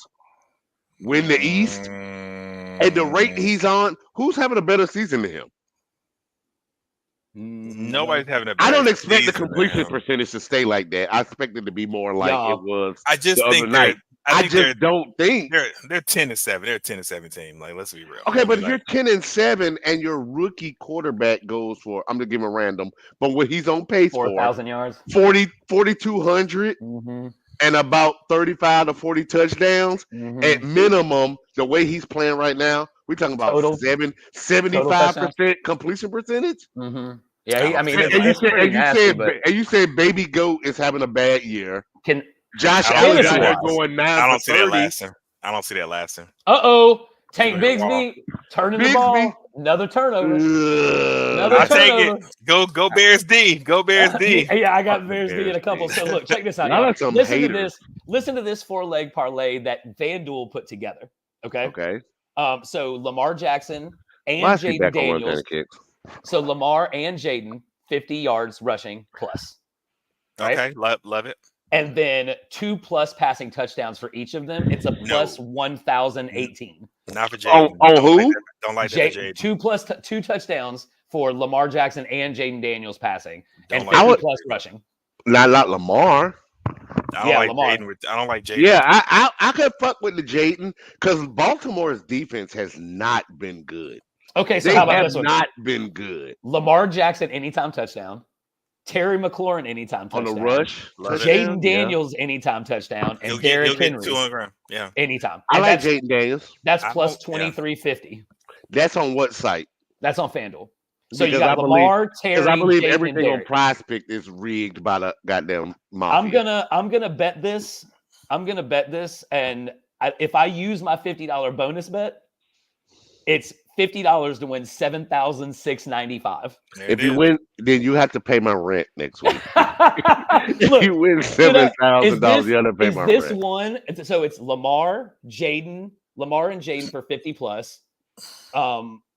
win the East at the rate he's on, who's having a better season than him? Nobody's having a better I don't expect the season completion percentage to stay like that. I expect it to be more like it was I just the think other night. I just don't think they're 10-7. They're a 10-7 team. Like, let's be real. Okay, but if you're 10-7 and your rookie quarterback goes for, I'm gonna give him a random, but what he's on pace 4,000 yards, 4,200, and about 35 to 40 touchdowns at minimum. The way he's playing right now, we're talking about 75% completion percentage. Yeah, I mean, you said Baby Goat is having a bad year. Can Josh Allen going 9 I don't for see 30. that lasting. I don't see that lasting. Tank Bigsby turning the ball. Another turnover. I'll take it. Go Bears D. Go Bears D. Yeah, I got Bears D in a couple. So look, check this out. Listen to this 4-leg parlay that FanDuel put together. Okay. So Lamar Jackson and Jaden Daniels. So Lamar and Jaden, 50 yards rushing plus. Right? Okay, love it. And then 2+ passing touchdowns for each of them. It's a plus 1,018. Not for Jaden. Who? Don't like that. Jaden. 2 touchdowns for Lamar Jackson and Jaden Daniels passing, and 50 plus rushing. Not Lamar. I don't like Jaden. Yeah, I could fuck with the Jaden because Baltimore's defense has not been good. Okay, so how about this one? Not been good. Lamar Jackson anytime touchdown. Terry McLaurin anytime touchdown. On the rush. Jaden Daniels anytime touchdown. And Derrick Henry anytime. I like Jaden Daniels. That's plus 2350. That's on what site? That's on FanDuel. So you got Lamar, Terry, because I believe Jaden, everything on Prize Pick is rigged by the goddamn mafia. I'm gonna bet this. And if I use my $50 bonus bet, it's $50 to win $7,695. If you win, then you have to pay my rent next week. If you win $7,000, you have to pay my rent. This one, so it's Lamar and Jaden for 50 plus.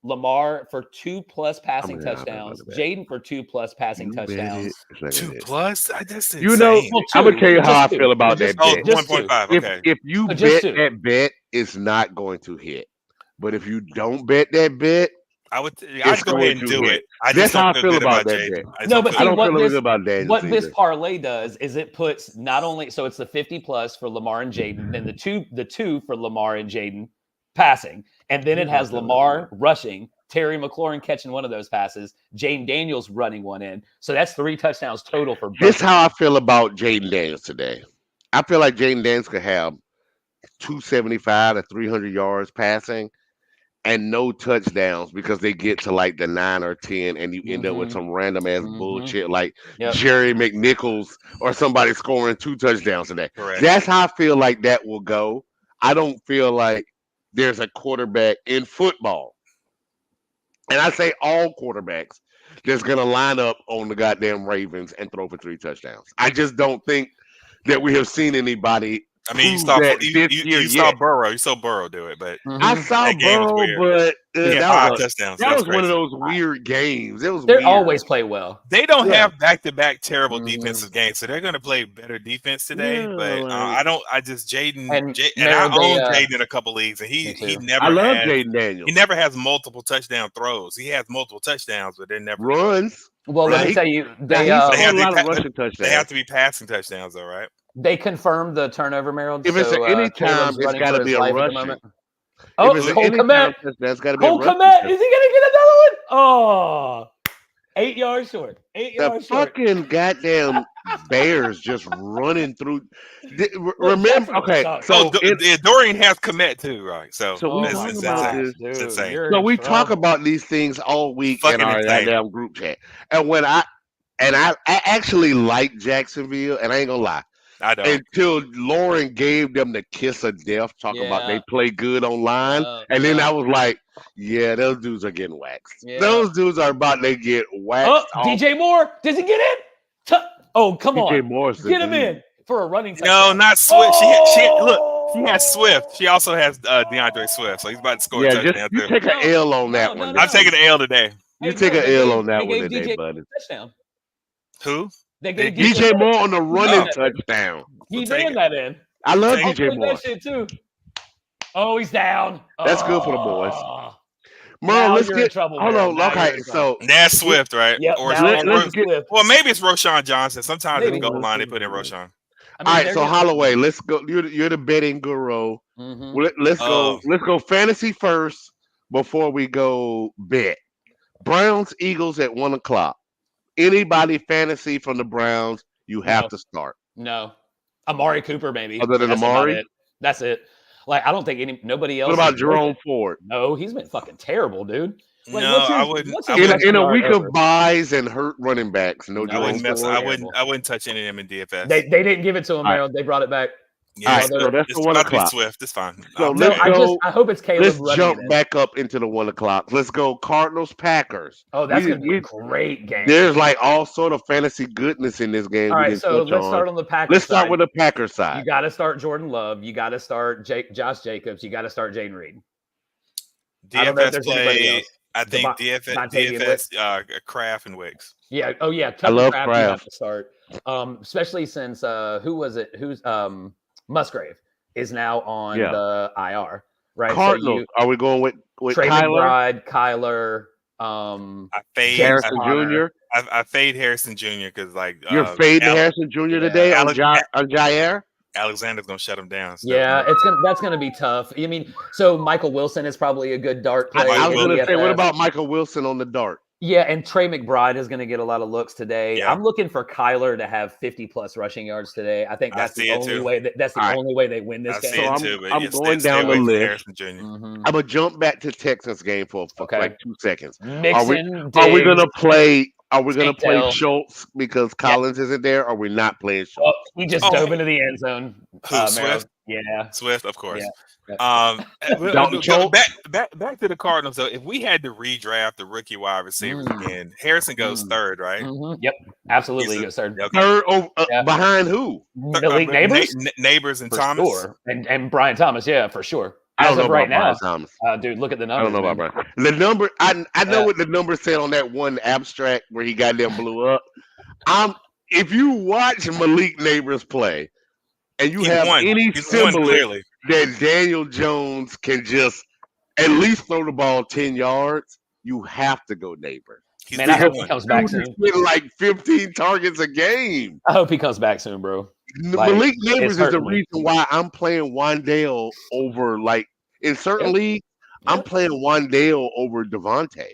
Lamar for 2+ passing touchdowns. Jaden for 2+ passing touchdowns. 2+? That's insane. You know, I'm gonna tell you how I feel about that bet. 1.5. Okay. If you bet that bet, it's not going to hit. But if you don't bet that bet, I'd go ahead and do it. That's how I feel about that bet. No, but I don't feel good about that. What this parlay does is it puts not only so it's the 50 plus for Lamar and Jaden, then the two for Lamar and Jaden passing, and then it has Lamar rushing, Terry McLaurin catching one of those passes, Jaden Daniels running one in. So that's 3 touchdowns total for both. This is how I feel about Jaden Daniels today. I feel like Jaden Daniels could have 275 to 300 yards passing and no touchdowns because they get to like the 9 or 10 and you end up with some random ass bullshit like Jerry McNichols or somebody scoring 2 touchdowns today. Correct. That's how I feel like that will go. I don't feel like there's a quarterback in football, and I say all quarterbacks, that's going to line up on the goddamn Ravens and throw for 3 touchdowns. I just don't think that we have seen anybody. I mean, you saw Burrow. You saw Burrow do it, but I saw Burrow, but that was 5 touchdowns. That was one of those weird games. They always play well. They don't have back-to-back terrible defensive games, so they're going to play better defense today. But I own Jaden in a couple leagues, and he never. I love Jaden Daniels. He never has multiple touchdown throws. He has multiple touchdowns, but they're never runs. Well, let me tell you, they have to be passing touchdowns, though, right? They confirmed the turnover, Meryl. If it's any time, it's got to be a rushing. Oh, Cole Kmet. That's got to be a rushing. Cole Kmet. Is he going to get another one? Oh, 8 yards short. 8 yards short. The fucking goddamn Bears just running through. Remember, okay. So Dorian has Kmet too, right? So we talk about these things all week in our goddamn group chat, and when I actually like Jacksonville, and I ain't gonna lie, I don't. Until Lauren gave them the kiss of death, talking about they play good online. And then I was like, yeah, those dudes are getting waxed. Yeah. Those dudes are about to get waxed. DJ Moore, does he get in? Come on. DJ Moore's get him in for a running touchdown. No, not Swift. She has Swift. She also has DeAndre Swift. So he's about to score a touchdown. You take an L on that one. I'm taking an L today. You take an L on that one today, buddy. Touchdown. Who? They gave DJ Moore on the running touchdown. He ran that in. I love DJ Moore. That shit too. Oh, he's down. That's good for the boys. Merle, let's get trouble. Hold on. Okay, so that's Swift, right? Yeah. Let's get. Well, maybe it's Roschon Johnson. Sometimes in the goal line they put in Roschon. All right, so Holloway, let's go. You're the betting guru. Let's go. Let's go fantasy first before we go bet. Browns Eagles at 1:00. Anybody fantasy from the Browns, you have to start. No. Amari Cooper, maybe. Other than Amari? That's it. Like, I don't think nobody else. What about Jerome Ford? No, he's been fucking terrible, dude. Like, I wouldn't. In a week of buys and hurt running backs, I wouldn't touch any of them in DFS. They didn't give it to him, Merrill. They brought it back. Yeah, so that's the 1:00. Swift. It's fine. So let's go. I hope it's Caleb. Let's jump back up into the 1:00. Let's go Cardinals Packers. Oh, that's gonna be a great game. There's like all sort of fantasy goodness in this game. All right, so let's start on the Packers. Let's start with the Packers side. You got to start Jordan Love. You got to start Josh Jacobs. You got to start Jaden Reed. DFS play. I think DFS Kraft and Wicks. Yeah. Oh yeah. I love Kraft. You have to start, especially since who was it? Who's Musgrave is now on the IR, right? Cardinals. Are we going with Trey Kyler? McBride, Kyler, I fade Harrison Jr. I fade Harrison Jr. because you're fading Harrison Jr. today on Jair. Alexander's gonna shut him down. So that's gonna be tough. I mean, so Michael Wilson is probably a good dart play. I was gonna say, what about Michael Wilson on the dart? Yeah, and Trey McBride is going to get a lot of looks today. Yeah. I'm looking for Kyler to have 50+ rushing yards today. I think that's the only way. That's the only way they win this game. I'm going down the list. I'm gonna jump back to Texans game for like 2 seconds. Are we gonna play? Are we going to play Schultz because Collins isn't there? Or are we not playing Schultz? Oh, he just dove into the end zone. Swift? Yeah. Swift, of course. Yeah. Back to the Cardinals, though. If we had to redraft the rookie wide receivers again, Harrison goes third, right? Yep, absolutely. He goes third. Third behind who? Malik Neighbors? Neighbors and for Thomas. Sure. And Brian Thomas, yeah, for sure. I don't know right now, Thomas. Dude, look at the numbers. I don't know about Brian. The number, I know what the number said on that one abstract where he got them blew up. If you watch Malik Neighbors play, and you have any semblance that Daniel Jones can just at least throw the ball 10 yards, you have to go Neighbors. Man, I hope he comes back soon. He's getting like 15 targets a game. I hope he comes back soon, bro. Malik Neighbors is the reason why I'm playing Wan'Dale over, like, in certain leagues, I'm playing Wan'Dale over Devontae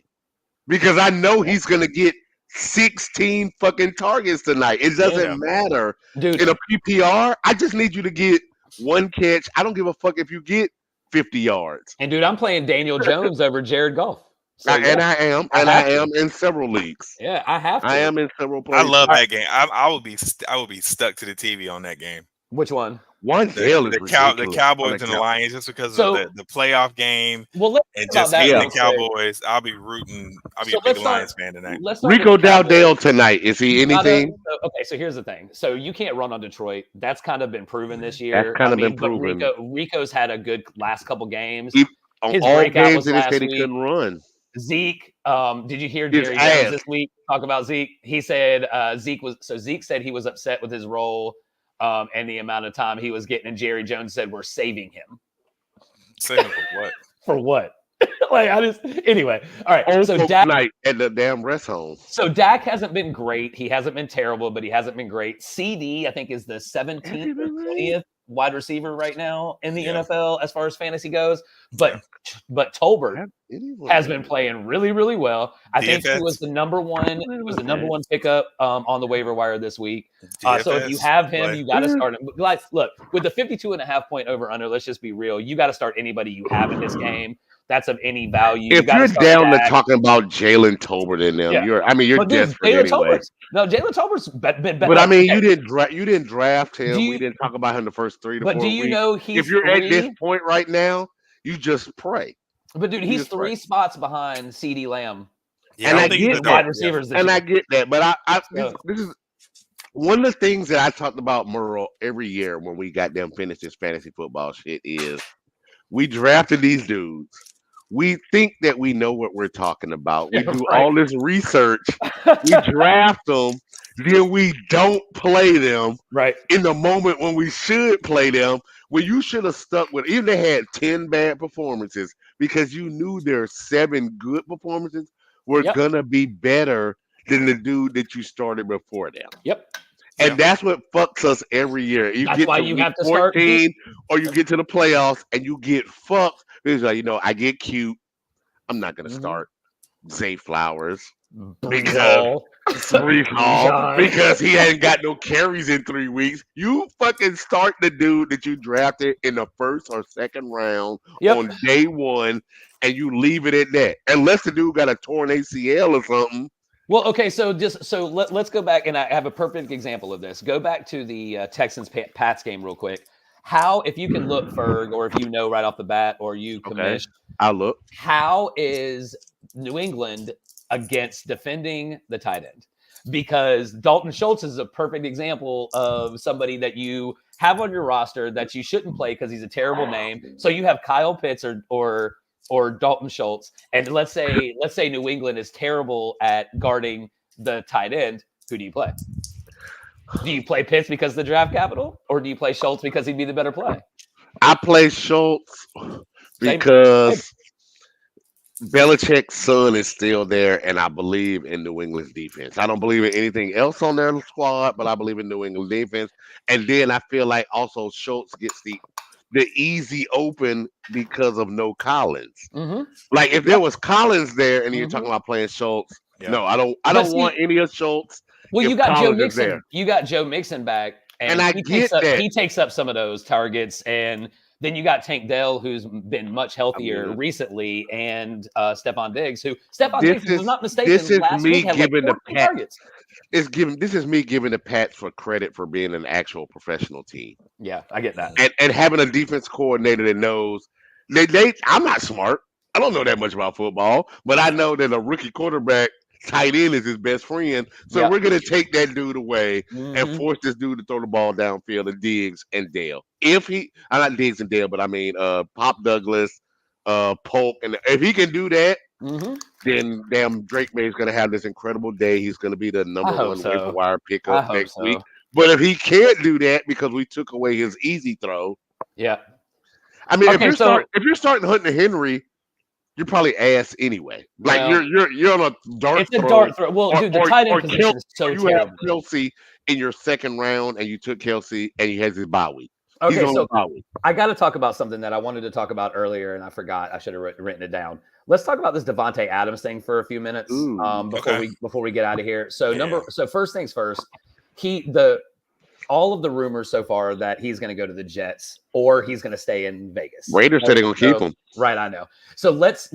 because I know he's going to get 16 fucking targets tonight. It doesn't matter. Dude. In a PPR, I just need you to get one catch. I don't give a fuck if you get 50 yards. And, dude, I'm playing Daniel Jones over Jared Goff. So, I am in several leagues. Yeah, I have to. I am in several places. I love that game. I would be stuck to the TV on that game. Which one? The Cowboys and the Lions, just because of the playoff game. Well, and just hating the Cowboys, I'll be rooting. I'll be a big Lions fan tonight. Rico Dowdale tonight. Is he anything? Okay, so here's the thing. So you can't run on Detroit. That's kind of been proven this year. That's kind of been proven. Rico's had a good last couple games. On all games, he said he couldn't run. Zeke, did you hear Jerry Jones this week talk about Zeke? He said Zeke said he was upset with his role and the amount of time he was getting, and Jerry Jones said we're saving him. Saving for what? For what? Anyway. All right. Old so Dak night at the damn rest home. So Dak hasn't been great. He hasn't been terrible, but he hasn't been great. CD, I think, is the 17th or 20th wide receiver right now in the NFL as far as fantasy goes. But Tolbert has been playing really, really well. I think he was the number one. Pickup on the waiver wire this week. So if you have him, you got to start him. Like, look, with the 52.5 point over under, let's just be real. You got to start anybody you have in this game. that's of any value. If you're down to talking about Jalen Tolbert in them, you're desperate anyway. Jalen Tolbert's been better. But I mean, you didn't draft him. We didn't talk about him the first 3 to 4 weeks. But do you know if you're at this point right now, you just pray. But dude, he's 3 spots behind CeeDee Lamb. Yeah, and I get that. Wide receivers and I get that. But this is one of the things that I talked about, Merle, every year when we got them finished this fantasy football shit is we drafted these dudes. We think that we know what we're talking about. We do all this research. We draft them. Then we don't play them in the moment when we should play them. When you should have stuck with, even they had 10 bad performances because you knew their 7 good performances were going to be better than the dude that you started before them. And that's what fucks us every year. That's get why you have to 14 or you get to the playoffs and you get fucked. It's like, I get cute. I'm not going to start Zay Flowers because he hadn't got no carries in 3 weeks. You fucking start the dude that you drafted in the first or second round on day 1 and you leave it at that. Unless the dude got a torn ACL or something. Well, okay, so let's go back, and I have a perfect example of this. Go back to the Texans-Pats game real quick. How, if you can look, Ferg, or if you know right off the bat, or you commish, I'll look. How is New England against defending the tight end? Because Dalton Schultz is a perfect example of somebody that you have on your roster that you shouldn't play because he's a terrible name. So you have Kyle Pitts or Dalton Schultz, and let's say New England is terrible at guarding the tight end. Who do you play? Do you play Pitts because of the draft capital, or do you play Schultz because he'd be the better play? I play Schultz because Belichick's son is still there, and I believe in New England's defense. I don't believe in anything else on their squad, but I believe in New England's defense. And then I feel like also Schultz gets the easy open because of no Collins. Like if there was Collins there, and you're talking about playing Schultz, no, I don't want any of Schultz. Well, you got Joe Mixon. You got Joe Mixon back, and he takes up some of those targets. And then you got Tank Dell, who's been much healthier recently, and Stephon Diggs, who Diggs was not mistaken. This is me giving the Pats. This is me giving the Pats for credit for being an actual professional team. Yeah, I get that. And having a defense coordinator that knows I'm not smart. I don't know that much about football, but I know that a rookie quarterback tight end is his best friend. So we're going to take that dude away and force this dude to throw the ball downfield to Diggs and Dale. I'm not Diggs and Dale, but I mean Pop Douglas, Polk, and if he can do that, then damn Drake May is going to have this incredible day. He's going to be the number 1 waiver wire pickup next week. But if he can't do that because we took away his easy throw, I mean, if you're starting Hunter Henry, you're probably ass anyway. Like you're on a dart. It's a dart throw. Well, dude, the tight end position is so terrible. You have Kelsey in your second round, and you took Kelsey, and he has his bye week. Okay, so I got to talk about something that I wanted to talk about earlier, and I forgot. I should have written it down. Let's talk about this Devontae Adams thing for a few minutes before we get out of here. So first things first, all of the rumors so far that he's going to go to the Jets or he's going to stay in Vegas. Raiders said they're going to keep him. Right, I know. So let's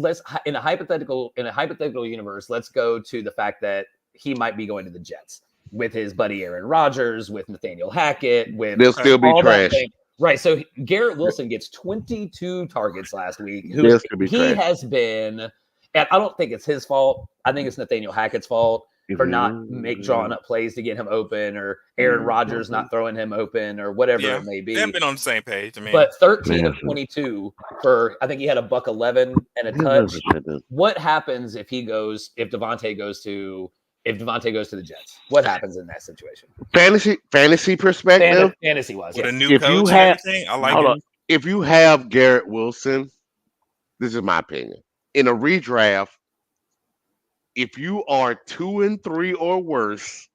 in a hypothetical universe, let's go to the fact that he might be going to the Jets with his buddy Aaron Rodgers, with Nathaniel Hackett, with they'll still be trash. Right. So Garrett Wilson gets 22 targets last week. He has been, and I don't think it's his fault. I think it's Nathaniel Hackett's fault for not drawing up plays to get him open, or Aaron Rodgers not throwing him open, or whatever it may be. They've been on the same page. I mean, but 13 of 22 for, I think he had a $111 and a touch. What happens if Devontae goes to the Jets? What happens in that situation? Fantasy perspective. Fantasy wise, with a new coach and everything. I like it. If you have Garrett Wilson, this is my opinion. In a redraft, if you are 2-3 or worse,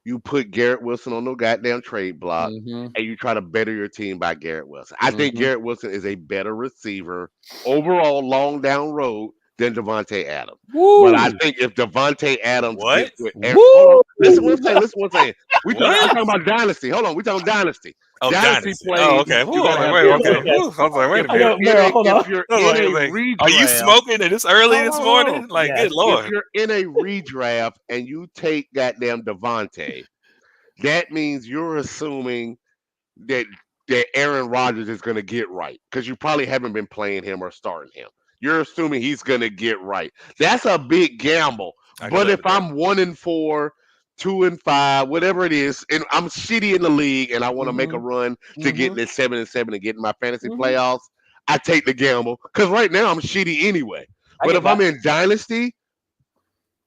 you put Garrett Wilson on no goddamn trade block, and you try to better your team by Garrett Wilson. I think Garrett Wilson is a better receiver overall, long down road than Devontae Adams. Woo. But I think if Devontae Adams gets with Aaron, hold on, listen what I'm saying. I'm talking about dynasty. Hold on, we talking dynasty. Oh, dynasty plays. Oh, okay. You gotta have okay. I was like, wait a minute. If you're in a redraft, are you smoking it this early this morning? Like, good Lord. If you're in a redraft and you take goddamn Devontae, that means you're assuming that Aaron Rodgers is going to get right because you probably haven't been playing him or starting him. You're assuming he's going to get right. That's a big gamble. But if I'm 1-4, 2-5, whatever it is, and I'm shitty in the league and I want to make a run to get this 7-7 and get in my fantasy playoffs, I take the gamble because right now I'm shitty anyway. But if I'm in dynasty,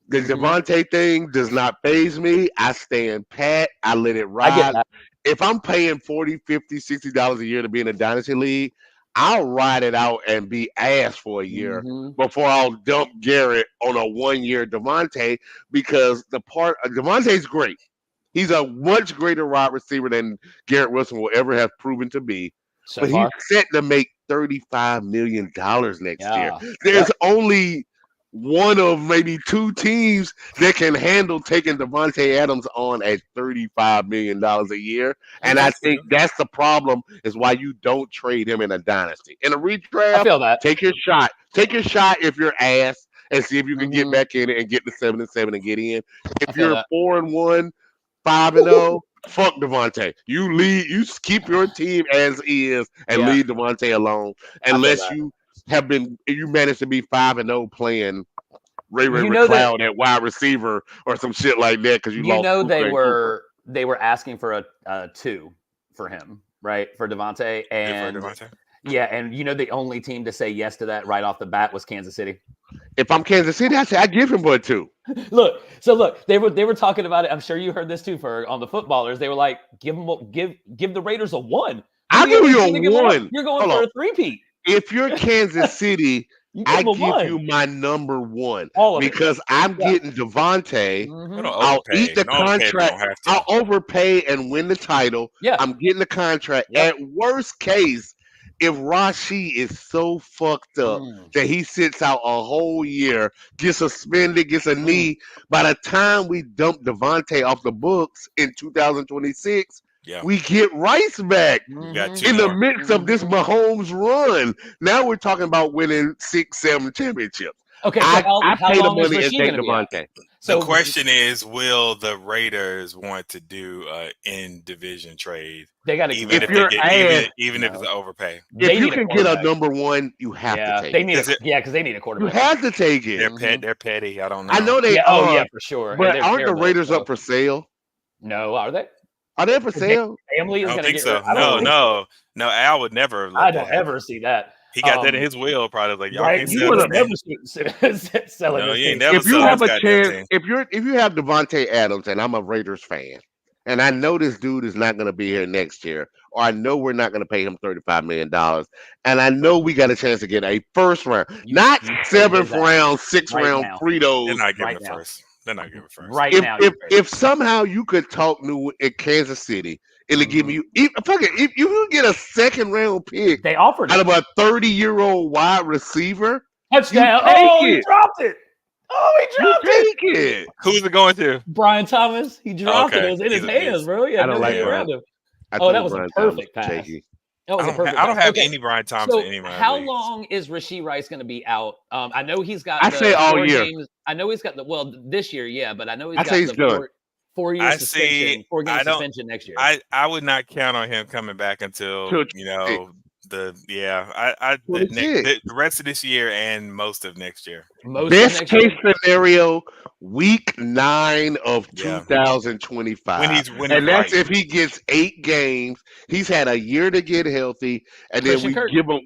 the Devontae thing does not faze me. I stand pat. I let it ride. If I'm paying $40, $50, $60 a year to be in a dynasty league, I'll ride it out and be ass for a year before I'll dump Garrett on a 1-year Devontae because Devontae's great. He's a much greater wide receiver than Garrett Wilson will ever have proven to be. But he's set to make $35 million next year. There's only one of maybe two teams that can handle taking Devontae Adams on at $35 million a year. And I think that's the problem is why you don't trade him in a dynasty. In a redraft, I feel that. Take your shot. Take your shot if you're ass and see if you can get back in it and get the 7-7 and get in. If you're 4-1, 5-0, fuck Devontae. You keep your team as is and leave Devontae alone unless you managed to be 5-0 playing Ray McCloud at wide receiver or some shit like that because you lost. They were asking for a 2 for him, right? For Devontae. And the only team to say yes to that right off the bat was Kansas City. If I'm Kansas City, I give him a 2. Look, they were talking about it. I'm sure you heard this too on the footballers. They were like, give the Raiders a 1. I'll give you a 1. You're going for a 3-peat. If you're Kansas City, I give you my number 1 because I'm getting Devontae. I'll eat the contract. I'll overpay and win the title. Yeah. I'm getting the contract. At worst case, if Rashee is so fucked up that he sits out a whole year, gets suspended, gets a knee, by the time we dump Devontae off the books in 2026, we get Rice back in the midst of this Mahomes run. Now we're talking about winning 6-7 championships. Okay, I pay the money and take Devontae. So the question is, will the Raiders want to do an in-division trade? They got to even if it's overpay. If you can get a number 1, you have to take it. Because they need a quarterback. You have to take it. They're petty. I don't know. I know they are. Oh yeah, for sure. But aren't the Raiders up for sale? No, are they? Are they for sale? Family is I don't going think to so. No. Al would never. I don't ever see that. He got that in his will, probably like y'all right? You would have never sell it. No, you ain't never. If you have a chance, if you have Devontae Adams, and I'm a Raiders fan, and I know this dude is not going to be here next year, or I know we're not going to pay him $35 million, and I know we got a chance to get a first round, not 7th round, 6th round Fritos. They're not giving it first. They're not giving it first. Right now, if somehow you could talk in Kansas City. It'll give you if you get a 2nd round pick. They offered out of a 30-year-old wide receiver. Touchdown! He dropped it. Take it. Who's it going to? Brian Thomas. He dropped it. It was in his hands, bro. I don't like around him. That was a perfect pass. I don't have any Brian Thompson anymore. How long is Rashee Rice going to be out? I know he's got. I say all year. Games. I know he's got this year, yeah, but I know he's got 4 years suspension, 4 game suspension next year. I would not count on him coming back until the rest of this year and most of next year. Best case scenario, week 9 of 2025. And that's if he gets 8 games. He's had a year to get healthy, and then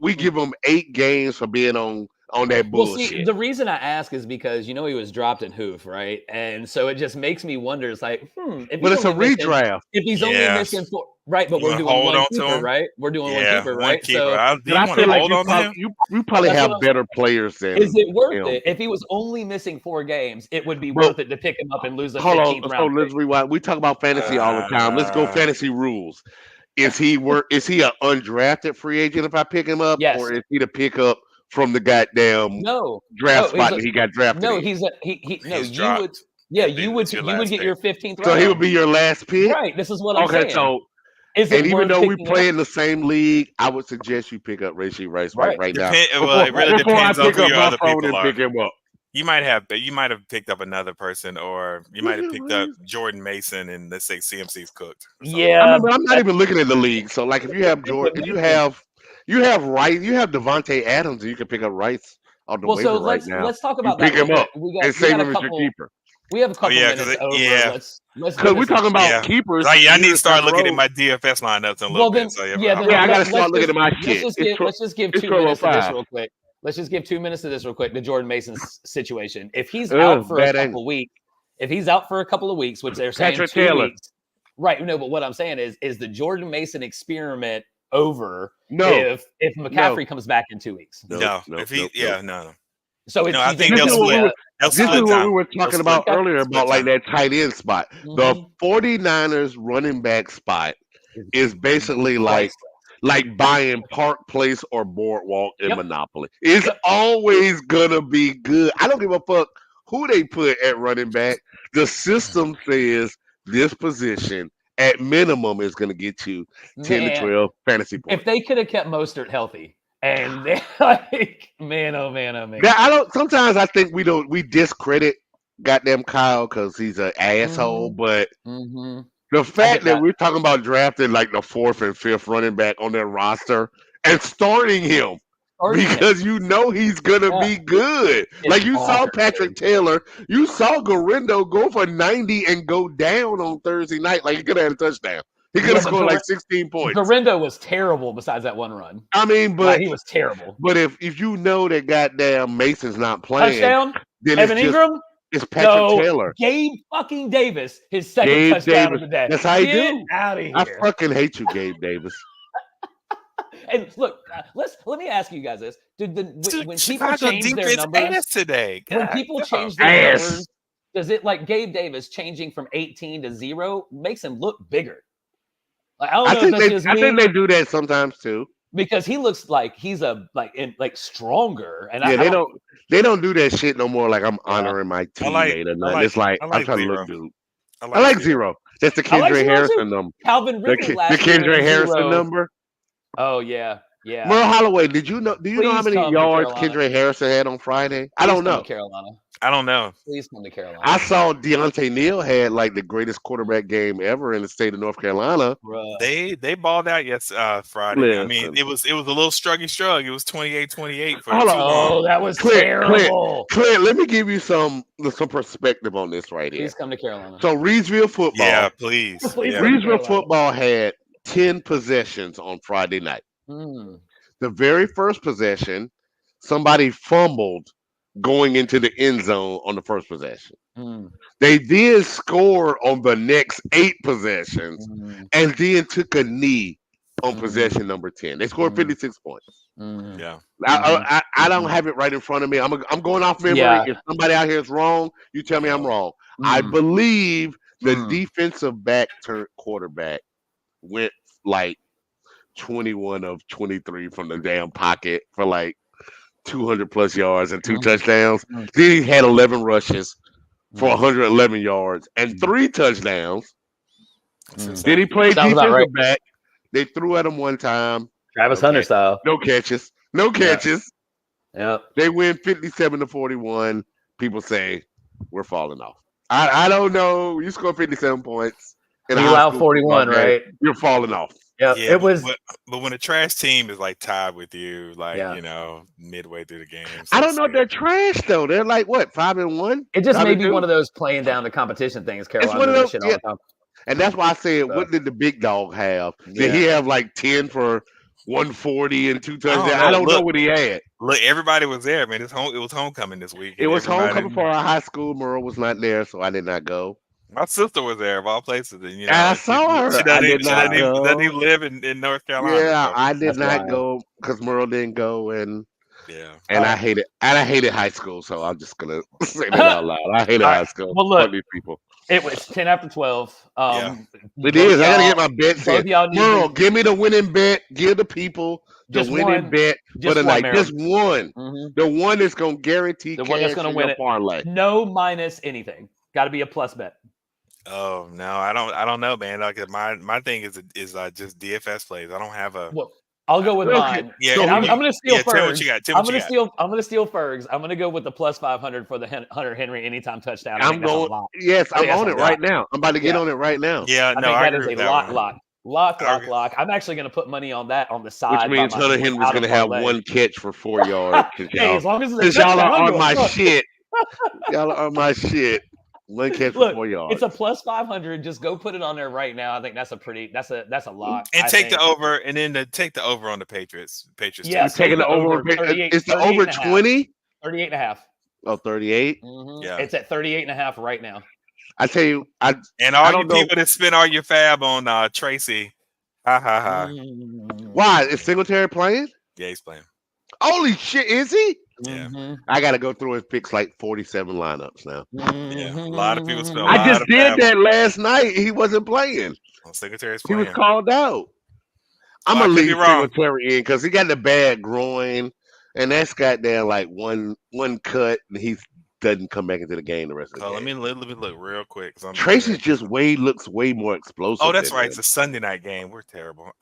we give him 8 games for being on that bullshit. Well, see, the reason I ask is because he was dropped in hoof, right? And so it just makes me wonder. It's like, but it's a redraft. If he's only missing 4, right? But we're doing one keeper, right? We're doing one keeper, right? So I feel like you probably have better players than. Is it worth it? If he was only missing 4 games, it would be worth it to pick him up and lose a 15th round. So let's rewind. We talk about fantasy all the time. Let's go fantasy rules. Is he an undrafted free agent if I pick him up, or is he to pick up from the goddamn draft spot that he got drafted. No, in. You would get your 15th round. So he would be your last pick. Right. This is what I'm saying. So even though we play in the same league, I would suggest you pick up Rashee Rice right now. Well, it really depends on who your other people are. Pick him up. You might have picked up another person, or you might have picked up Jordan Mason, and let's say CMC's cooked. Yeah, but I'm not even looking at the league. So like, if you have Jordan, if you have Rice, you have Devontae Adams, and you can pick up Rice on the waiver right now. Let's talk about that. Pick him up and save him as your keeper. We have a couple minutes over. Yeah, because we're talking about keepers. I need to start looking at my DFS lineups in a little bit. I got to start looking at my shit. Let's just give 2 minutes to this real quick. Let's just give 2 minutes to this real quick. The Jordan Mason situation. If he's out for a couple of weeks, which they're saying Patrick 2 Taylor. weeks, right? No, but what I'm saying is the Jordan Mason experiment over? No. If McCaffrey comes back in 2 weeks. No. So I think this is what we were talking about earlier about like that tight end spot. Mm-hmm. The 49ers running back spot is basically like buying Park Place or Boardwalk in Monopoly. It's always gonna be good. I don't give a fuck who they put at running back. The system says this position at minimum is gonna get you 10 to 12 fantasy points. If they could have kept Mostert healthy. And they're like, man, oh man. Sometimes I think we discredit goddamn Kyle because he's an asshole, but the fact that we're talking about drafting like the 4th and 5th running back on their roster and starting him because you know he's gonna be good. Like you saw Patrick Taylor, you saw Garindo go for 90 and go down on Thursday night. Like he could have had a touchdown. He could have scored like 16 points. Garindo was terrible besides that one run. I mean, but he was terrible. But if you know that goddamn Mason's not playing, touchdown, then Evan Ingram, it's Patrick Taylor. Gabe fucking Davis, his second touchdown of the day. That's how you do. Get out of here. I fucking hate you, Gabe Davis. And look, let me ask you guys this: when people change their numbers today, when people change their numbers, does it like Gabe Davis changing from 18 to 0 makes him look bigger? Like, I think they do that sometimes too. Because he looks like he's stronger, and they don't do that shit no more. Like I'm honoring my teammate or nothing. It's like I'm trying to look good. I like 0. That's the Kendra Harrison number. Calvin Ridley the Kendra Harrison number. Oh yeah. Merle Holloway, do you know how many yards Kendra Harrison had on Friday? I don't know. Carolina. I don't know. Please come to Carolina. I saw Deontay Neal had like the greatest quarterback game ever in the state of North Carolina. Bruh. They balled out Friday. Listen. I mean, it was a little struggy shrug. It was 28-28 for that was terrible. Clint, let me give you some perspective on this right here. Please come to Carolina. So Reedsville football. Yeah, please. Reedsville football had 10 possessions on Friday night. The very first possession, somebody fumbled going into the end zone on the first possession. They then scored on the next 8 possessions and then took a knee on possession number 10. They scored 56 points. Yeah. I don't have it right in front of me. I'm going off memory. Yeah. If somebody out here is wrong, you tell me I'm wrong. I believe the defensive back turned quarterback went like 21 of 23 from the damn pocket for like 200 plus yards and 2 touchdowns. Then he had 11 rushes for 111 yards and 3 touchdowns. Then he played defensive back. They threw at him one time. Travis Hunter style. No catches. Yeah. They win 57-41. People say we're falling off. I don't know. You score 57 points. You allow 41, right? You're falling off. Yeah, it was. But when a trash team is like tied with you, like midway through the game, I don't know if they're trash though. They're like what 5-1. It just may be one of those playing down the competition things. Carolina does shit all the time. And that's why I said, what did the big dog have? Did he have like 10 for 140 and 2 touchdowns? I don't know what he had. Look, everybody was there, man. It was homecoming this week. It was homecoming for our high school. Merle was not there, so I did not go. My sister was there of all places. And, I saw her. She doesn't even live in North Carolina. Yeah, I did not go because Merle didn't go. And Yeah. And I hate it. And I hated high school, so I'm just gonna say that out loud. I hated high school. Well, look, fuck these people. It was 10 after 12. It is. I gotta get my bets in. Merle, give me the winning bet. Give the people the winning bet for the night. Just one. The one that's gonna guarantee the one that's gonna win it. Parlay. No minus anything. Got to be a plus bet. Oh no, I don't know, man. Like my thing is just DFS plays. I don't have a. Well, I'll go with mine. Yeah, so I'm going to steal Fergs. Tell what you got. I'm going to steal Fergs. I'm going to go with the plus 500 for the Hunter Henry anytime touchdown. I'm going. Yes, I'm on it right now. I'm about to get on it right now. Yeah, I think that is a lock. I'm actually going to put money on that on the side. Which means Hunter Henry's going to have one catch for 4 yards. Hey, as long as y'all are on my shit. Y'all are on my shit. One catch for 4 yards. It's a plus 500. Just go put it on there right now. I think that's a lock. And take the over, and then take the over on the Patriots. Yeah, taking the over. It's the over 20. 38.5. Oh, 38. Yeah, it's at 38.5 right now. I tell you, and all you people that spend all your fab on Tracy, Why is Singletary playing? Yeah, he's playing. Holy shit, is he? Yeah, I got to go through and fix like 47 lineups now. Yeah, a lot of people spend. I just did that last night. He wasn't playing. Secretary's playing. He was called out. I'm gonna leave Singletary in because he got the bad groin, and that's got there like one cut, and he doesn't come back into the game the rest of the game. Let me look real quick. Tracy's just looks way more explosive. Oh, that's right. It's a Sunday night game. We're terrible.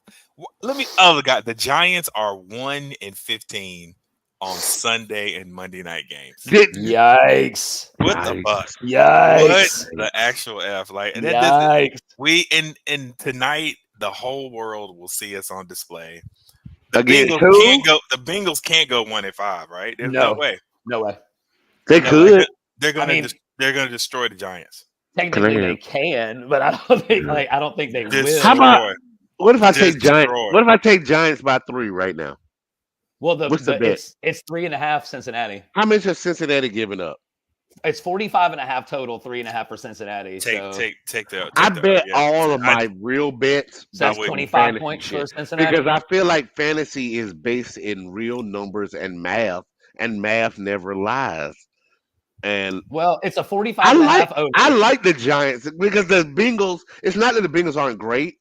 The Giants are 1-15. On Sunday and Monday night games. Yikes! What the fuck? Yikes! What the actual F? Like, and yikes! And tonight the whole world will see us on display. The Bengals can't go 1-5, right? There's no way. No way. They could. They're gonna destroy the Giants. Technically, they can, but I don't think they will. How about what if I take Giants? What if I take Giants by 3 right now? Well, what's the bet? It's 3.5 Cincinnati. How much has Cincinnati given up? It's 45.5 total, 3.5 for Cincinnati. Take the. I bet all of my real bets. That's 25 points for Cincinnati. Because I feel like fantasy is based in real numbers and math never lies. And it's a 45.5 over. I like the Giants because the Bengals. It's not that the Bengals aren't great.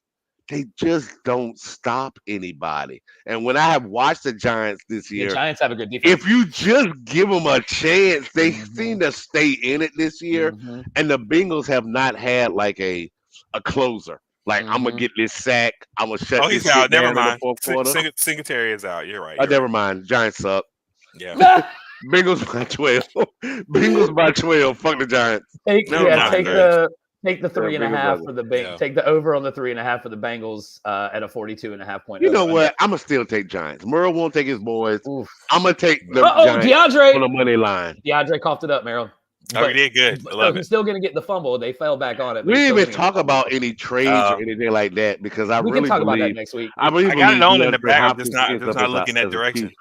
They just don't stop anybody. And when I have watched the Giants this year, the Giants have a good defense. If you just give them a chance, they seem to stay in it this year. And the Bengals have not had like a closer. Like I'm gonna get this sack. I'm gonna shut. He's out. Never mind. Singletary is out. You're right. Never mind. Giants suck. Yeah. Bengals by 12. Bengals by 12. Fuck the Giants. Take the 3.5 for the Bengals. Take the over on the 3.5 for the Bengals at a 42.5 point. You know what? I'm gonna still take Giants. Merle won't take his boys. Oof. I'm gonna take the Giants DeAndre on the money line. DeAndre coughed it up, Merrill. Oh, he did good. He's still gonna get the fumble. They fell back on it. We didn't even talk about any trades or anything like that because we can talk about that next week. I got it on in the back. I'm just not looking that direction.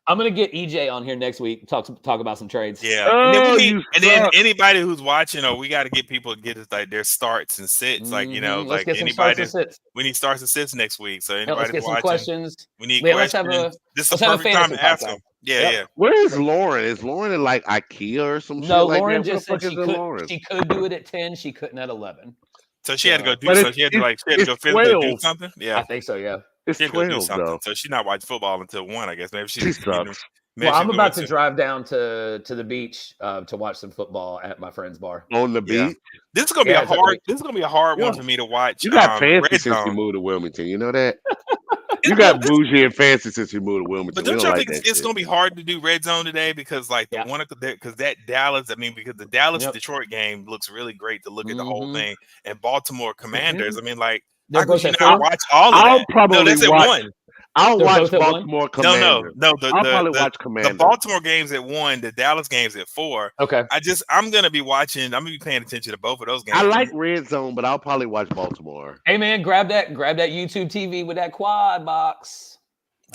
I'm gonna get EJ on here next week. Talk about some trades. Yeah, and then anybody who's watching, we got to get people to get like their starts and sits. Like like anybody we need starts and sits next week. So anybody get some questions. We need questions. This is the perfect time to ask them. Yeah. Where is Lauren? Is Lauren in like IKEA or some shit? No, like Lauren that? just said she could do it at 10. She couldn't at 11. So she had to go do something. She had to go physically do something. Yeah, I think so. Yeah. It's 12 though. So she's not watching football until 1, I guess. Maybe she sucks. Well, I'm about to drive down to the beach to watch some football at my friend's bar. On the beach. Yeah. This is gonna be a hard. This is gonna be a hard one for me to watch. You got fancy since you moved to Wilmington. You know that. You got bougie and fancy since you moved to Wilmington. But don't you think it's gonna be hard to do red zone today because that Dallas? I mean, because the Dallas Detroit game looks really great to look at the whole thing, and Baltimore Commanders. I mean, like. How could you not watch all of that? I'll watch Baltimore Commanders. No. I'll probably watch Commanders. The Baltimore game's at 1, the Dallas game's at 4. Okay. I'm gonna be watching. I'm gonna be paying attention to both of those games. I like red zone, but I'll probably watch Baltimore. Hey man, grab that YouTube TV with that quad box.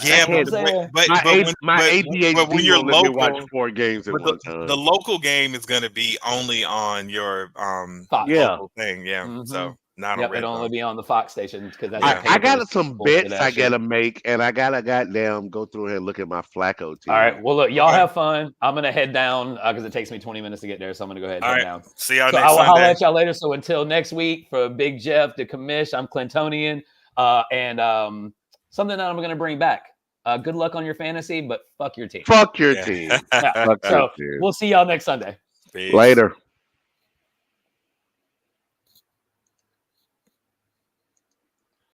Yeah, but when you're local, watch 4 games at one time. The local game is gonna be only on your local thing. Yeah. So. Not yep, it'll only be on the Fox station because that's I got some bets I gotta make, and I gotta goddamn go through here and look at my Flacco team. All right, well look, y'all have fun. I'm gonna head down because it takes me 20 minutes to get there, so I'm gonna go ahead and head down. See y'all so next Sunday. I'll holler at y'all later. So until next week, for Big Jeff, the commish, I'm Clintonian, and something that I'm gonna bring back. Good luck on your fantasy, but fuck your team. Fuck your team. Yeah. Fuck so we'll see y'all next Sunday. Peace. Later.